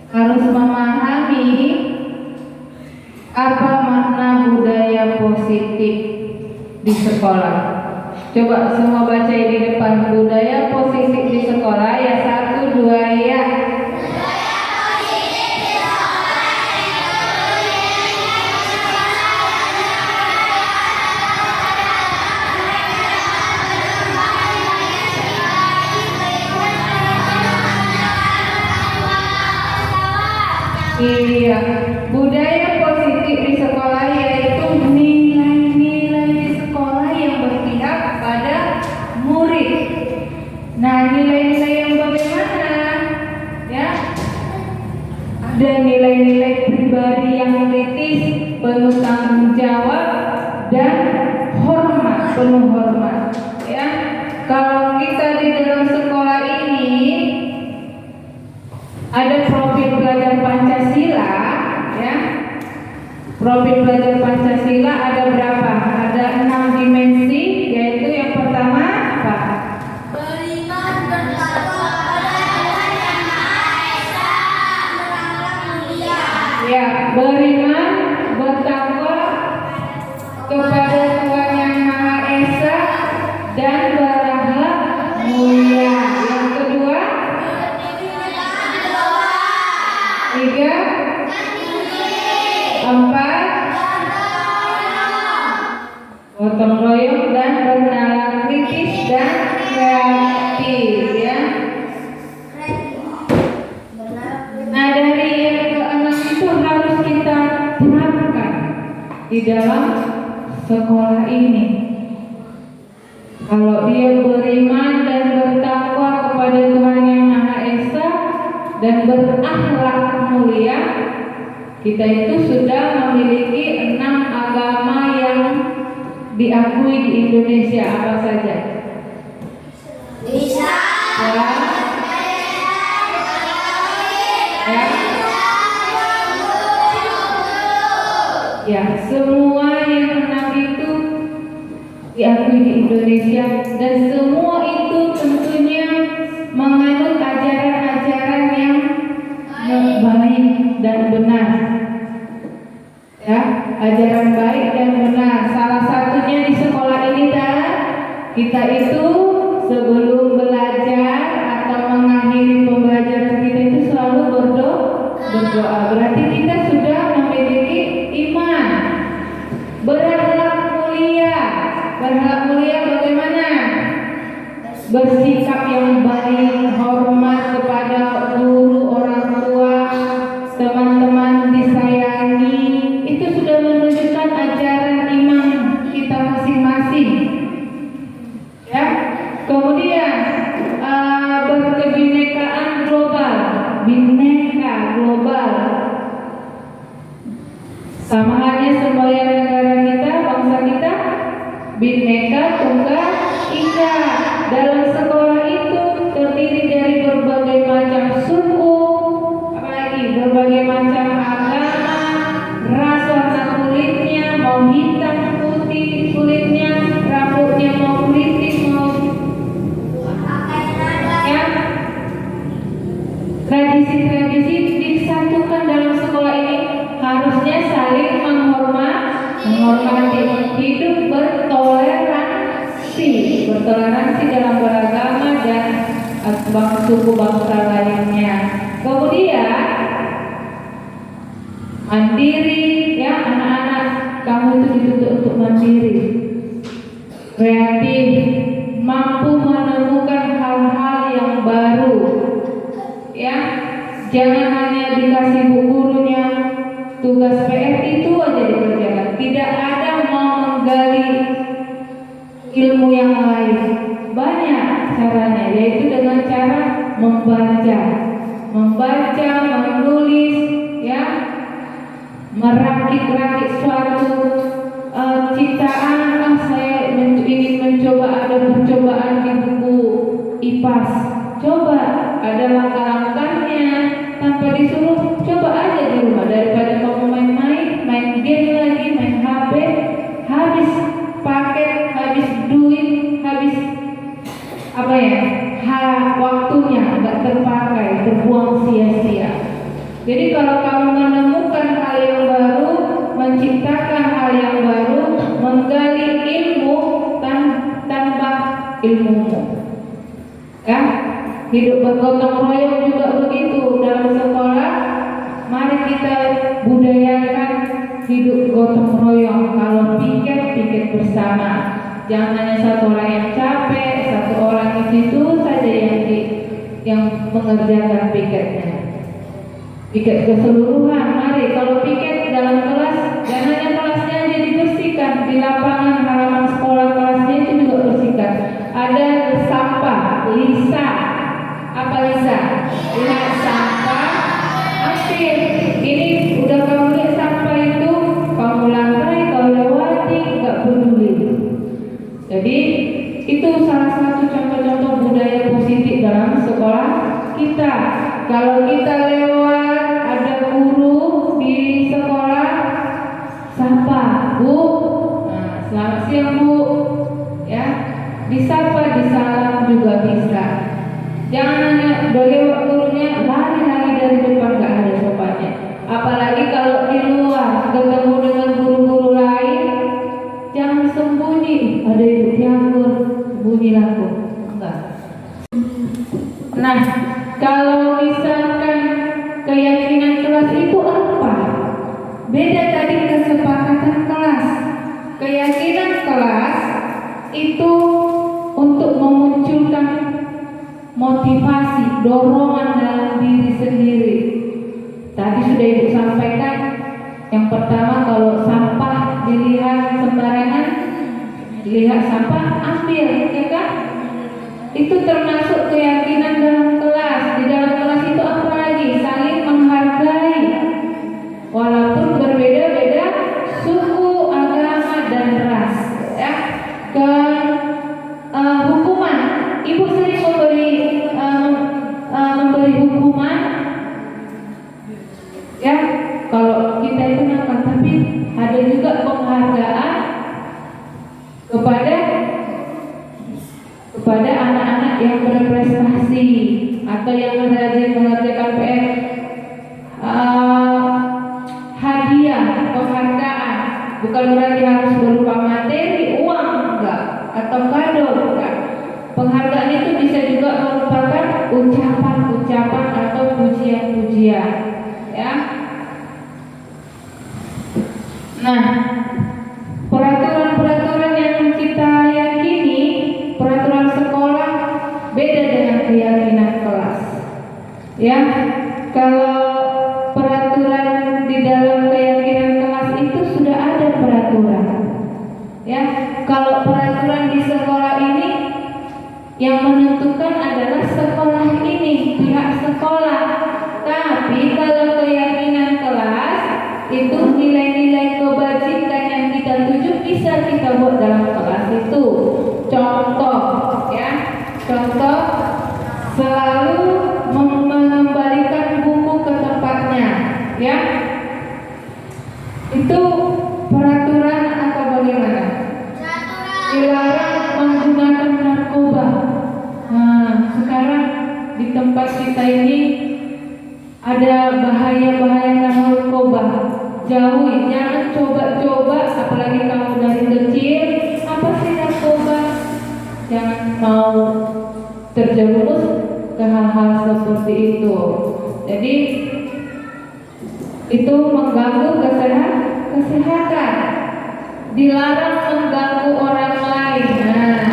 harus memahami apa makna budaya positif di sekolah. Coba semua baca di depan, budaya positif di sekolah ya, 1, 2 ya. Iya, budaya positif di sekolah yaitu nilai-nilai di sekolah yang berpihak pada murid. Nah, nilai-nilai yang bagaimana? Ya, ada nilai-nilai pribadi yang kritis, penuh tanggung jawab, dan hormat, penuh hormat. Ya, kalau kita di dalam sekolah ini ada profil belajar Pancasila, ya. Profil belajar Pancasila ada berapa? Ada 6 dimensi, yaitu yang pertama apa? Beriman bertakwa pada Tuhan Yang Maha Esa, berakhlak mulia. Ya, beriman bertakwa kepada Tuhan Yang Maha Esa dan berakhlak mulia. Yang kedua, 3, 4, gotong royong dan bernalar kritis dan kreatif, ya. Nah, dari yang ke-6 itu harus kita terapkan di dalam sekolah ini. Kalau dia beriman dan bertakwa kepada Tuhan Yang Maha Esa dan berakhlak mulia, kita itu sudah memiliki 6 agama yang diakui di Indonesia. Apa saja? Islam, Ya, ya, semua yang 6 itu diakui di Indonesia, dan semua itu tentunya menganut ajaran-ajaran yang baik dan benar. Ya, ajaran baik dan benar. Salah satunya di sekolah ini, kita itu sebelum belajar atau mengakhiri pembelajaran kita itu selalu berdoa. Berarti kita sudah memiliki iman. Berakhlak mulia. Berakhlak mulia bagaimana? Bersikap yang baik, hormat kepada guru, orang tua, teman-teman, disayangi. Itu sudah menunjukkan ajaran iman kita masing-masing. Ya. Kemudian berkebinekaan global, bineka global. Sama halnya semboyan negara kita, bangsa kita, bineka tunggal ika. Dalam sekolah itu terdiri dari berbagai macam suku, apalagi berbagai macam agama, ras, warna kulitnya, mau hitam, putih kulitnya, rambutnya mau keriting, mau ya. Tradisi-tradisi disatukan dalam sekolah ini, harusnya saling menghormati, hidup bertoleransi dalam beragama dan suku bangsa lainnya. Kemudian mandiri, ya, anak-anak kamu itu dituntut untuk mandiri, kreatif, mampu menemukan hal-hal yang baru, ya. Jangan hanya dikasih bu gurunya tugas PR itu aja dikerjakan, tidak ada mau menggali ilmu yang lain. Banyak caranya, yaitu dengan cara membaca, menulis, ya, merakit-rakit suatu ciptaan. Saya ingin mencoba, ada percobaan di buku IPAS. Coba, ada langkah-langkahnya, tanpa disuruh, coba aja di rumah, daripada kamu main game lagi, main HP, habis paket, habis duit, habis waktunya nggak terpakai, terbuang Jadi kalau kamu menemukan hal yang baru, menciptakan hal yang baru, menggali ilmu, tambah ilmumu. Ya, hidup bergotong royong juga begitu dalam sekolah. Mari kita budayakan hidup gotong royong. Kalau piket bersama. Jangan hanya satu orang yang capek, satu orang itu saja yang mengerjakan piketnya. Piket keseluruhan. Mari kalau piket dalam kelas, jangan hanya kelasnya aja dibersihkan, di lapangan halaman sekolah kelasnya itu juga bersihkan. Ada sampah, Lisa. Apa Lisa? Lihat sampah, ambil. Ini udah kamu lihat sampah itu, kamu lantai, kamu lewati, nggak peduli. Jadi itu salah satu contoh-contoh budaya positif dalam sekolah kita. Kalau kita lewat ada guru di sekolah, sapa, Bu. Nah, selamat siang Bu. Ya, disapa, disalam juga bisa. Jangan hanya udah lewat gurunya lari lagi dari depan, nggak ada sopannya. Apalagi kalau di luar ketemu dengan guru-guru lain, jangan sembunyi. Ada ibu dianggur, sembunyi laku. Enggak. Nah, kalau misalkan keyakinan kelas itu apa? Beda tadi kesepakatan kelas. Keyakinan kelas itu untuk memunculkan motivasi, dorongan dalam diri sendiri. Tadi sudah Ibu sampaikan. Yang pertama, kalau sampah dilihat sembarangan, lihat sampah, ambil, ya kan? Itu termasuk keyakinan dalam kelas. Di dalam kelas itu apa lagi? Saling menghargai. Walaupun berbeda-beda suku, agama, dan ras. Ya. Hukuman. Ibu sering memberi hukuman. Ya, kalau kita itu nakal, tapi ada juga penghargaan kepada anak-anak yang berprestasi atau yang rajin mengerjakan PR. Hadiah, penghargaan, bukan berarti harus berupa materi, uang, enggak, atau kado, enggak. Penghargaan itu bisa juga merupakan ucapan-ucapan atau pujian-pujian, ya. Nah, peraturan-peraturan yang kita yakini, peraturan sekolah beda dengan keyakinan kelas. Ya, kalau peraturan di dalam keyakinan kelas itu sudah ada peraturan. Ya, kalau peraturan di sekolah ini yang menentukan adalah sekolah ini, pihak sekolah. Tapi kalau keyakinan kelas itu nilai-nilai kebajikan yang kita tuju bisa kita buat dalam kelas itu. Contoh, ya, contoh selalu mengembalikan buku ke tempatnya, ya. Itu peraturan atau bagaimana? Dilarang menggunakan narkoba. Nah, sekarang di tempat kita ini ada bahaya-bahaya narkoba. Jauhi, jangan coba-coba, apalagi kamu dari kecil. Apa sih narkoba? Jangan mau terjerumus ke hal-hal seperti itu. Jadi itu mengganggu kesehatan. Dilarang mengganggu orang lain. Nah,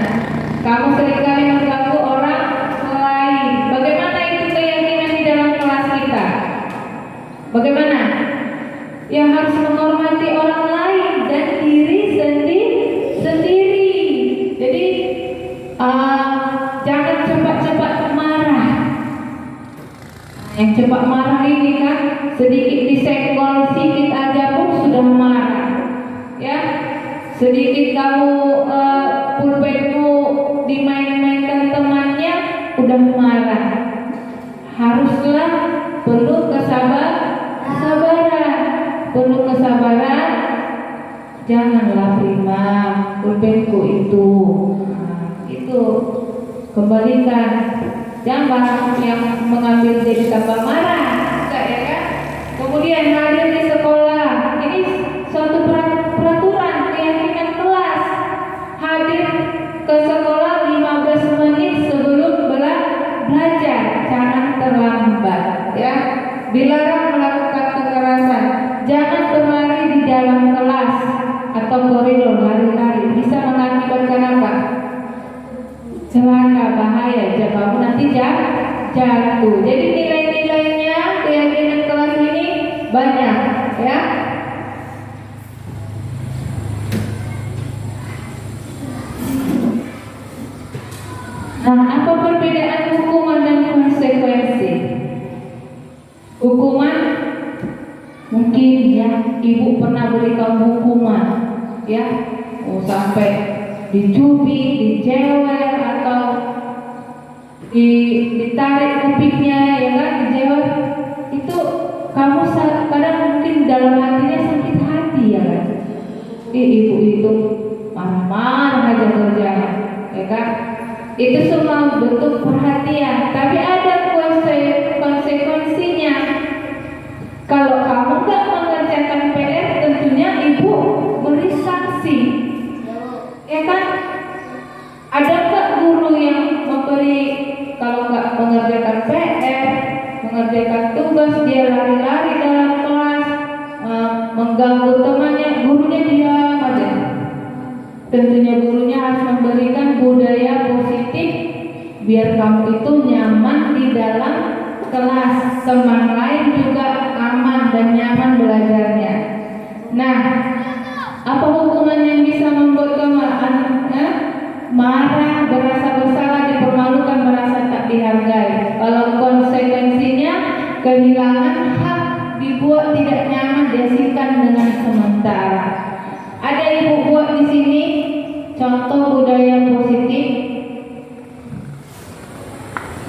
kamu seringkali mengganggu orang lain. Bagaimana itu keyakinan di dalam kelas kita? Bagaimana? Ya harus menghormati orang lain dan diri sendiri. Jadi jangan cepat-cepat marah. Yang cepat marah ini kan sedikit disenggol sedikit aja pun sudah marah. Ya, sedikit kamu pulpenmu dimain-mainkan temannya udah marah. Haruslah perlu kesabaran. Janganlah prima pulpenku itu. Nah, itu kembalikan. Jangan yang mengambil jadi tambah marah, enggak ya kan? Dilarang melakukan kekerasan. Jangan berlari di dalam kelas atau koridor, lari-lari bisa mengakibatkan apa? Celaka, bahaya, kamu nanti jatuh. Jadi nilai-nilainya keyakinan kelas ini banyak, ya. Nah, apa perbedaan hukuman dan konsekuensi? Hukuman mungkin ya ibu pernah berikan hukuman, ya, sampai dicubit, dijewer atau ditarik kupingnya, ya kan, dijewer. Itu kamu kadang mungkin dalam hatinya sakit hati, ya kan. Ibu itu marah-marah aja kerjanya, ya kan. Itu semua bentuk perhatian, tapi ada konsekuensinya. Kalau kamu nggak mengerjakan PR, tentunya ibu beri sanksi, ya kan? Ada nggak guru yang memberi kalau nggak mengerjakan PR, mengerjakan tugas dia lari-lari dalam kelas, mengganggu temannya, gurunya diam aja? Tentunya gurunya harus memberikan budaya positif biar kamu itu nyaman di dalam kelas, teman lain juga aman dan nyaman belajarnya. Nah, apa hukuman yang bisa membuat kamu marah, berasa bersalah, dipermalukan, merasa tak dihargai? Kalau konsekuensinya kehilangan hak, dibuat tidak nyaman, diasingkan dengan sementara. Ada ibu buat di sini contoh budaya positif,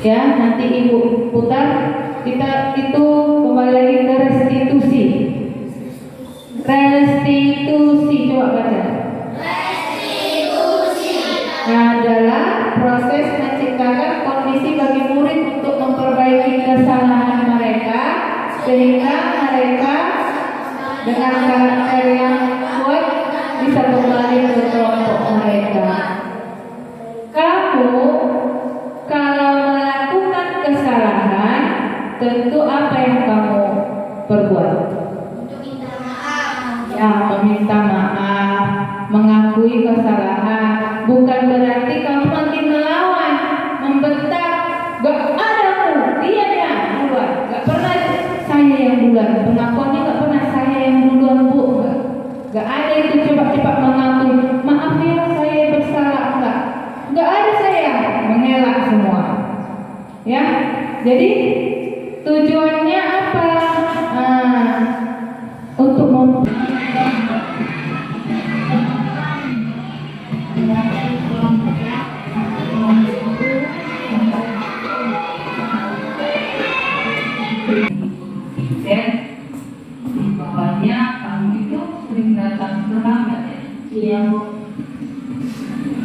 ya. Nanti ibu putar, kita itu kembali lagi ke restitusi. Restitusi, coba baca. Restitusi adalah proses menciptakan kondisi bagi murid untuk memperbaiki kesalahan mereka sehingga mereka dengan karakter yang kuat bisa kembali ke kelompok mereka. Kamu kalau melakukan kesalahan, tentu apa yang kamu perbuat? Ya, meminta maaf, mengakui kesalahan. Bukan berarti kamu makin melawan, membentak. Gak ada dia yang duluan. Gak pernah saya yang duluan. Pengakuannya gak pernah saya yang duluan, Bu. Gak ada itu cepat-cepat mengakui. Maaf ya, saya bersalah. Gak ada saya, mengelak semua. Ya, jadi tujuannya apa? Untuk bawahnya kamu itu sering datang terlambat, ya? Iya.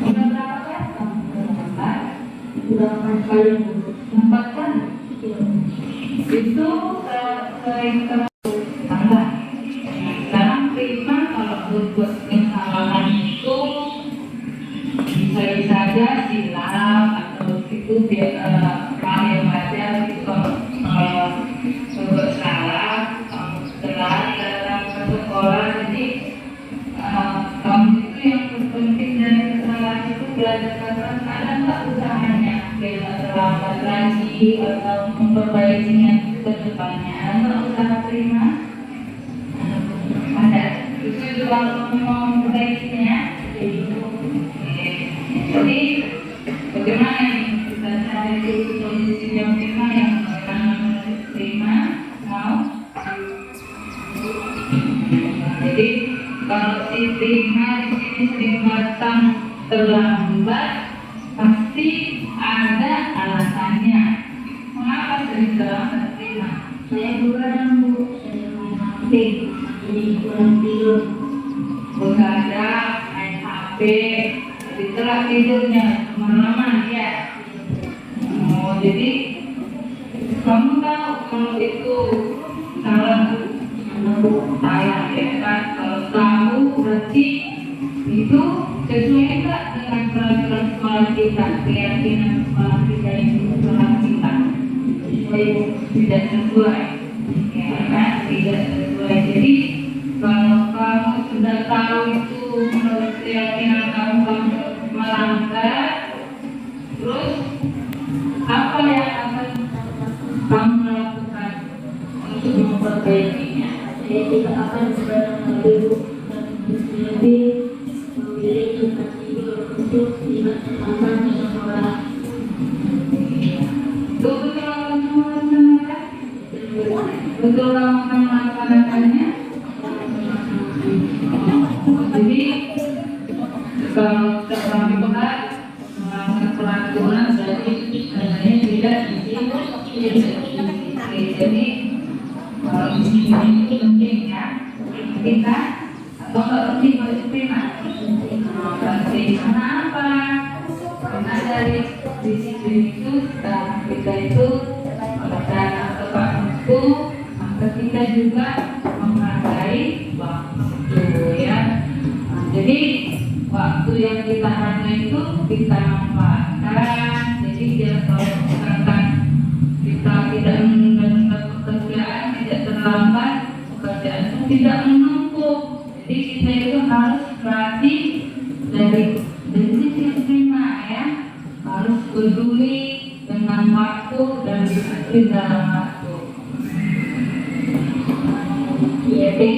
Udah berapa kali kamu terlambat? Udah 4 kali. 4 kali? Itu sering terlambat. Sekarang terima kalau berbuat kesalahan itu bisa saja silap atau itu hal yang wajar itu berbuat salah, telat dalam sekolah. Jadi kamu itu yang terpenting dari kesalahan itu belajar keras. Ada nggak usahanya biar terlambat lagi atau memperbaikinya ke depannya? Ada nggak usaha terima? Ada. Itu juga mau memperbaikinya. Jadi bagaimana kita cari solusi yang optimal yang akan terima? Mau? Jadi kalau si terima di sini sering datang terlambat, pasti ada alasannya. Mengapa sering terlambat terima? Saya begadang, Bu. Saya main HP, jadi kurang tidur. Begadang, main HP, jadi telat tidurnya, kemalaman ya. Jadi kamu tahu kalau itu salah saya, ya kan? Kalau tahu berarti itu sesuai enggak dengan peraturan sekolah kita, keyakinan sekolah kita, yang sekolah kita. Sesuai tidak sesuai, Ya kan, tidak sesuai. Jadi kalau kamu sudah tahu itu menurut keyakinan kamu melanggar, terus apa yang akan kamu lakukan untuk memperbaikinya? Saya tidak akan pernah lebih memilih tempat tidur untuk tidak terlambat ke sekolah. Betul kamu melaksanakan? Betul kamu akan melaksanakannya? Jadi kalau terlambat melanggar peraturan berarti adanya tidak izin. Jadi kalau ini penting ya, kita atau nggak penting disiplin penting. Kenapa? Karena dari disiplin itu kita itu dan tepat waktu, maka kita juga menghargai waktu ya. Jadi waktu yang kita hargai itu kita manfaatkan. Jadi dia kalau misalkan kita tidak menunda pekerjaan, tidak terlambat, pekerjaan itu tidak menumpuk. Jadi kita itu harus perhati dari disiplin ya, harus peduli dengan waktu dan disiplin dalam waktu. Jadi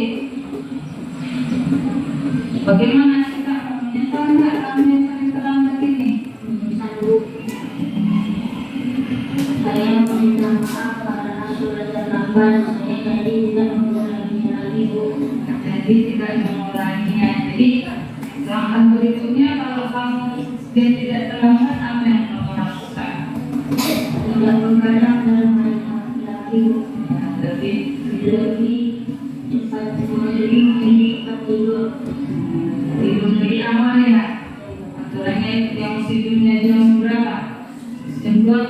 bagaimana kita menyesal nggak kalau misalnya terlambat ini? Saya meminta maaf karena sudah terlambat. Saya tadi tidak mengulanginya lagi, Bu. Jadi tidak mengulanginya. Jadi langkah berikutnya kalau kamu dia tidak terlambat, apa yang kamu lakukan? Tidak mengadang dalam lagi, Bu. Lebih cepat lebih cepat tidur. tidur lebih awal ya. Aturannya yang tidurnya jam berapa? Jam 12.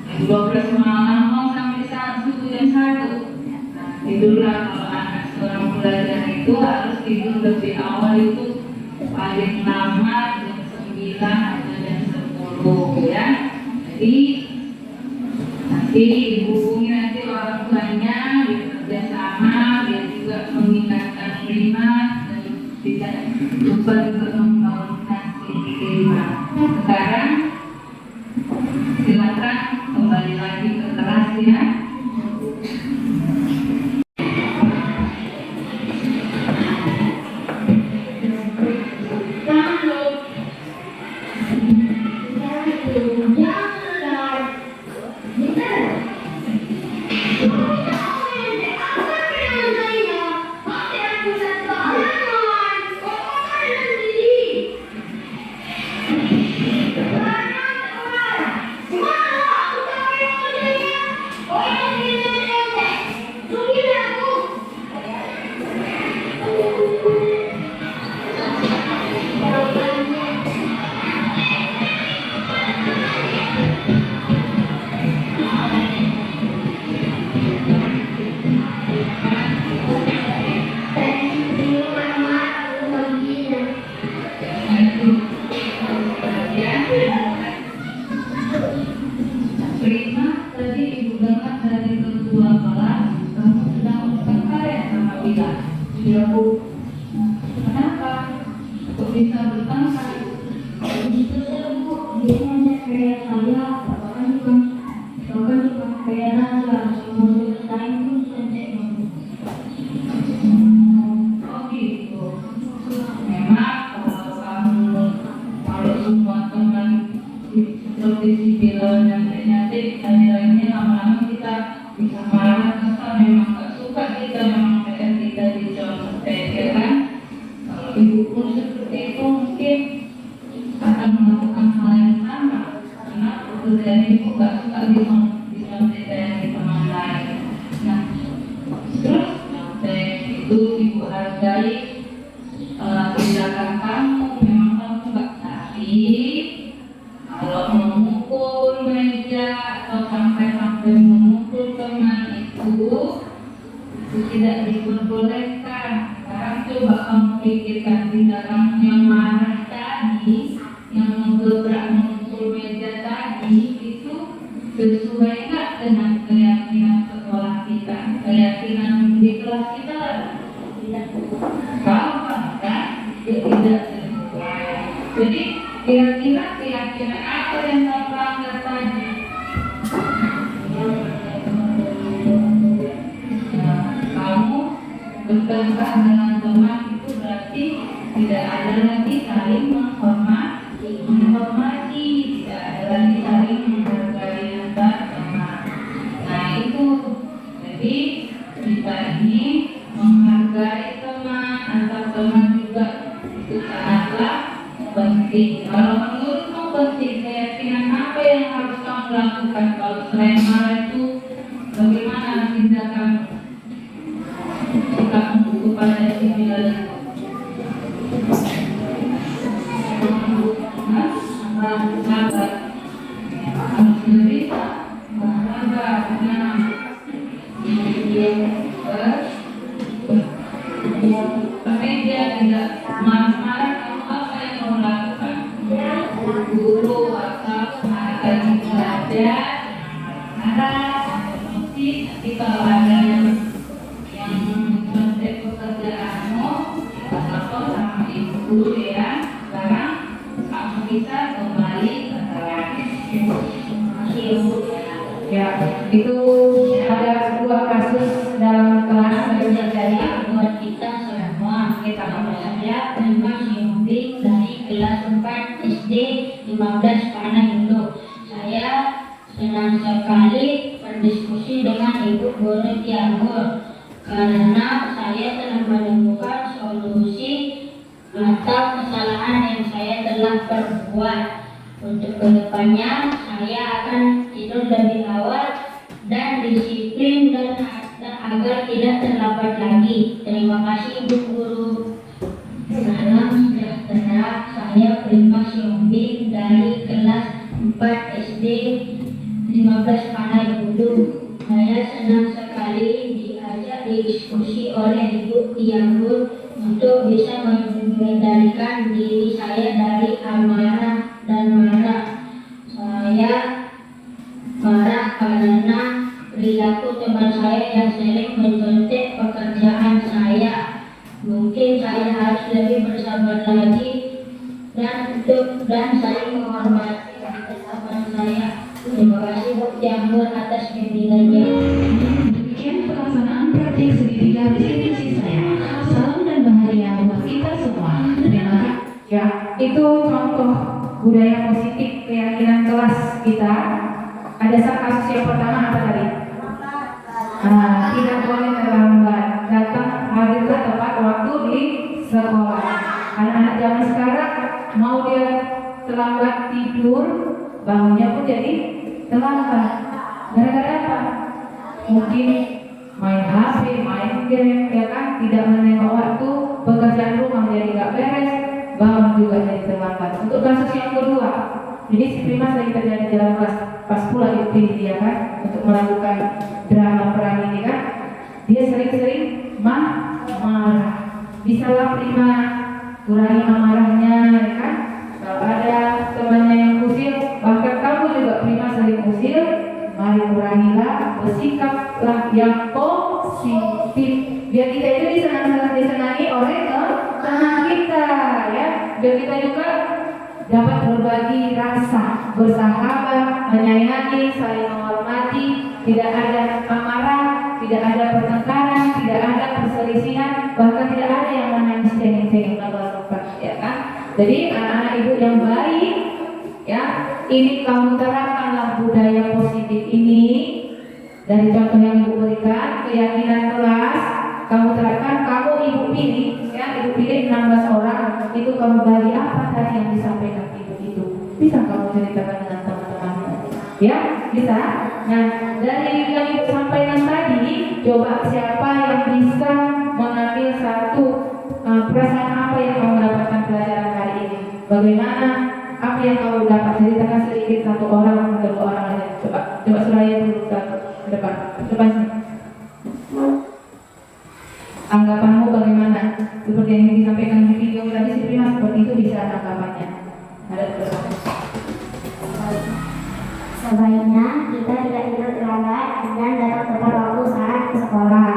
Jam 12 malam mau sampai subuh jam 1. Tidurlah kalau anak seorang pelajar itu harus tidur lebih awal itu paling lama jam 9 atau jam 10 ya. Jadi nanti dihubungi nanti orang tuanya bekerja sama, dia juga mengingatkan Rima dan tidak lupa untuk membangunkan si Rima. Sekarang silakan kembali lagi ke kelas ya. Rima, tadi ibu dengar dari ketua kelas kamu sedang bertengkar sama Bila. Iya Bu. Kenapa? Kok bisa bertengkar? Begitu saja, Bu. Dia ngajak kayak saya, bahkan juga kayak Nazla. Semua selesai itu cek. Oh gitu. Memang kalau semua teman seperti si Bila nyantai nilainya lama-lama kita bisa marah, kesal, memang gak suka kita, memang PR kita dicontek ya kan. Kalau ibu pun seperti itu mungkin akan melakukan hal yang sama karena pekerjaan ibu gak suka dicontek dari teman lain. Nah terus nyontek itu ibu hargai tindakan kamu, memang kamu gak cari. Kalau memukul meja atau sampai memukul teman itu tidak diperbolehkan. Sekarang coba kamu pikirkan tindakan yang marah tadi, yang menggebrak memukul meja tadi itu sesuai nggak dengan keyakinan sekolah kita? tidak sesuai. Jadi kira-kira apa yang kamu langgar tadi? Kamu bertengkar dengan teman itu berarti tidak ada lagi saling menghormati, tidak ada lagi saling menghargai antar teman. Nah itu, jadi kita ini menghargai teman antar teman juga itu sangatlah penting. Kalau menurutmu penting, keyakinan apa yang harus kamu lakukan kalau selain marah itu? Bagaimana tindakan sikapmu kepada si Bilal itu? Sabar, harus cerita, sabar, tenang. Tapi dia tidak marah-marah, kamu apa yang kamu lakukan? Guru atau akan belajar, marah, tapi kalau ada yang mencontek pekerjaanmu, kita lapor sama ibu guru ya. Sekarang kamu bisa kembali ke kelas. Ya, itu ada sebuah kasus dalam kelas yang terjadi. Buat kita semua, kita saya memang bimbing dari kelas 4 SD 15 Panah Induk. Saya senang sekali berdiskusi dengan Ibu Guru Tianggur karena saya telah menemukan solusi atau kesalahan yang saya telah perbuat. Untuk kedepannya saya akan tidur lebih awal dan disiplin dan agar tidak terlambat lagi. Terima kasih Ibu Guru. Salam sejahtera, saya Prima Siombing dari kelas 4 SD 15 Panah Induk. Saya senang sekali diajak diskusi oleh Ibu Tianggur untuk bisa mengendalikan diri saya dari amarah dan marah. Saya marah karena perilaku teman saya yang sering mencontek pekerjaan saya. Mungkin saya harus lebih bersabar lagi dan saling menghormati teman saya. Terima kasih Bu Tianggur atas bimbingannya. Demikian pelaksanaan praktik segitiga diskusi saya. Salam dan bahagia buat kita semua. Terima kasih. Ya, itu contoh budaya positif keyakinan kelas kita. Ada kasus yang pertama apa tadi? Tidak boleh terlambat, datang hadirlah tepat waktu di sekolah. Anak-anak zaman sekarang mau dia terlambat tidur, bangunnya pun jadi terlambat. Gara-gara apa? Mungkin main HP, main game, ya kan? Tidak menengok waktu, pekerjaan rumah jadi nggak beres, bangun juga jadi terlambat. Untuk kasus yang kedua, jadi si Prima sering terjadi dalam kelas, pas pula dipilih dia kan untuk melakukan drama peran ini kan, dia sering-sering marah. Bisalah Prima kurangi amarahnya, ya kan? Kalau ada temannya yang usil, bahkan kamu juga Prima sering usil, mari kurangilah, bersikaplah yang positif. Biar kita itu disenangi oleh teman kita, ya. Biar kita juga dapat berbagi rasa, bersahabat, menyayangi, saling menghormati, tidak ada amarah, tidak ada pertengkaran, tidak ada perselisihan, bahkan tidak ada yang menangis cengeng-cengeng, ya kan? Jadi anak-anak ibu yang baik, ya, ini kamu terapkanlah budaya positif ini dari contoh yang ibu berikan, keyakinan kelas kamu terapkan, kamu ibu pilih, ya, ibu pilih 16 orang, itu kamu bagi apa tadi yang disampaikan ibu itu, bisa kamu ceritakan dengan teman-teman, ya, bisa. Nah, dari yang ibu sampaikan tadi, coba siapa yang bisa mengambil satu perasaan apa yang kamu dapatkan pelajaran hari ini, bagaimana, apa yang kamu dapat, ceritakan sedikit, satu orang atau dua orang aja. Coba Suraya dulu ke depan sini. Anggapanmu bagaimana? Seperti yang disampaikan di video tadi, si Prima seperti itu bisa anggapannya. Ada terus. Sebaiknya kita tidak tidur terlambat dan datang tepat waktu saat ke sekolah.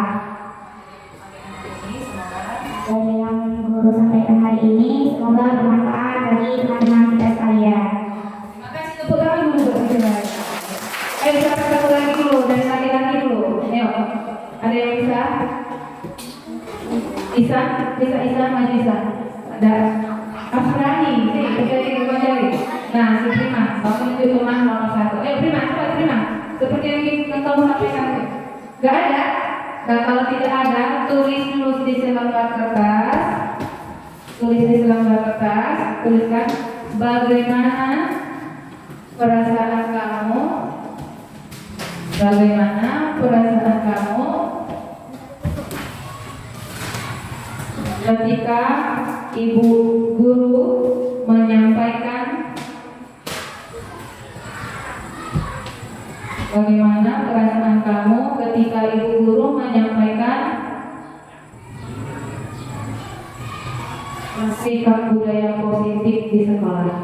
Dari yang guru sampaikan hari ini semoga bermanfaat bagi teman-teman kita sekalian. Terima kasih, tepuk tangan dulu buat kita. Ayo siapa satu lagi dulu, dari laki-laki dulu. Ayo, ada yang bisa? Isa, maju Isa. Ada Afrani, sih, terjadi kembali. Nah, si Prima, kamu itu teman nomor 1. Ayo Prima, cepat Prima. Seperti yang kamu sampaikan. Gak ada? Nah, kalau tidak ada, tulis dulu di selembar kertas. Tuliskan bagaimana perasaan kamu ketika ibu guru menyampaikan sikap budaya positif di sekolah.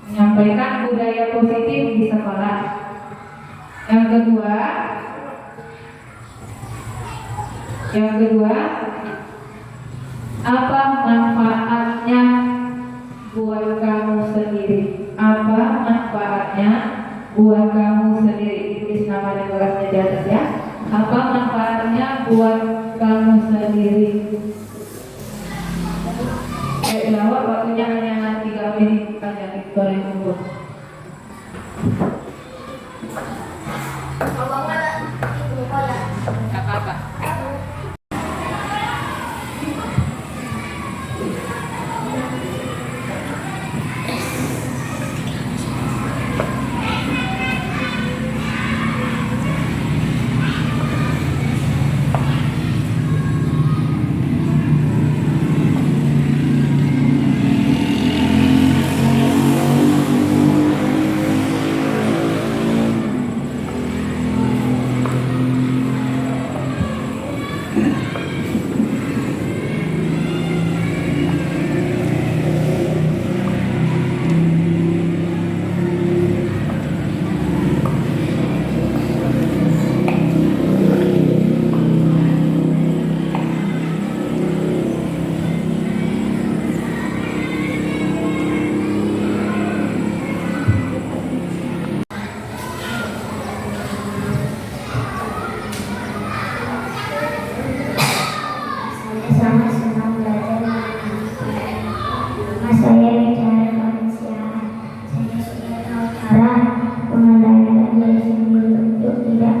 Menyampaikan budaya positif di sekolah. Yang kedua, apa manfaatnya buat kamu sendiri? Apa manfaatnya buat kamu sendiri? Tulis nama dan kelasnya di atas ya. Apa manfaatnya buat kamu sendiri? Lawak waktunya hanya 3 menit saja, boleh kumpul. Gak apa-apa. Sangat senang belajar mas saya bicara kemanusiaan. Saya sudah tahu cara mengendalikan diri sendiri untuk tidak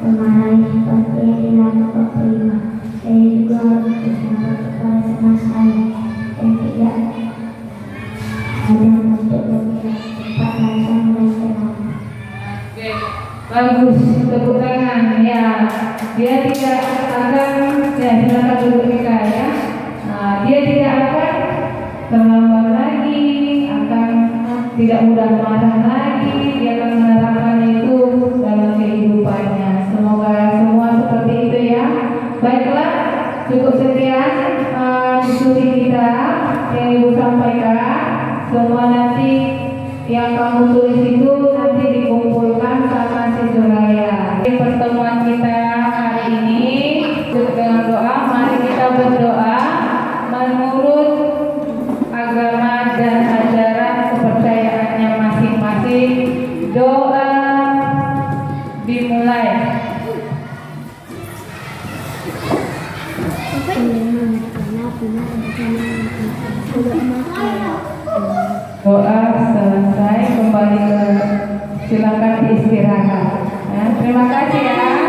memarahi seperti yang dilakukan Prima. Saya juga harus bersabar kepada teman saya dan tidak ada untuk bergerak cepat langsung dan tenang. Bagus, tepuk tangan ya. Dia tidak akan silakan duduk kita ya. Nah, dia tidak akan terlambat lagi, akan tidak mudah marah lagi. Dia akan menerapkan itu dalam kehidupannya. Semoga semua seperti itu ya. Baiklah, cukup sekian diskusi kita yang Ibu sampaikan. Semua nanti yang kamu tulis itu nanti dikumpulkan sama si Suraya. Pertemuan kita hari ini dengan doa, mari kita berdoa menurut agama dan ajaran kepercayaannya masing-masing. Doa dimulai. Doa selesai, kembali ke silakan istirahat. Ya, terima kasih ya.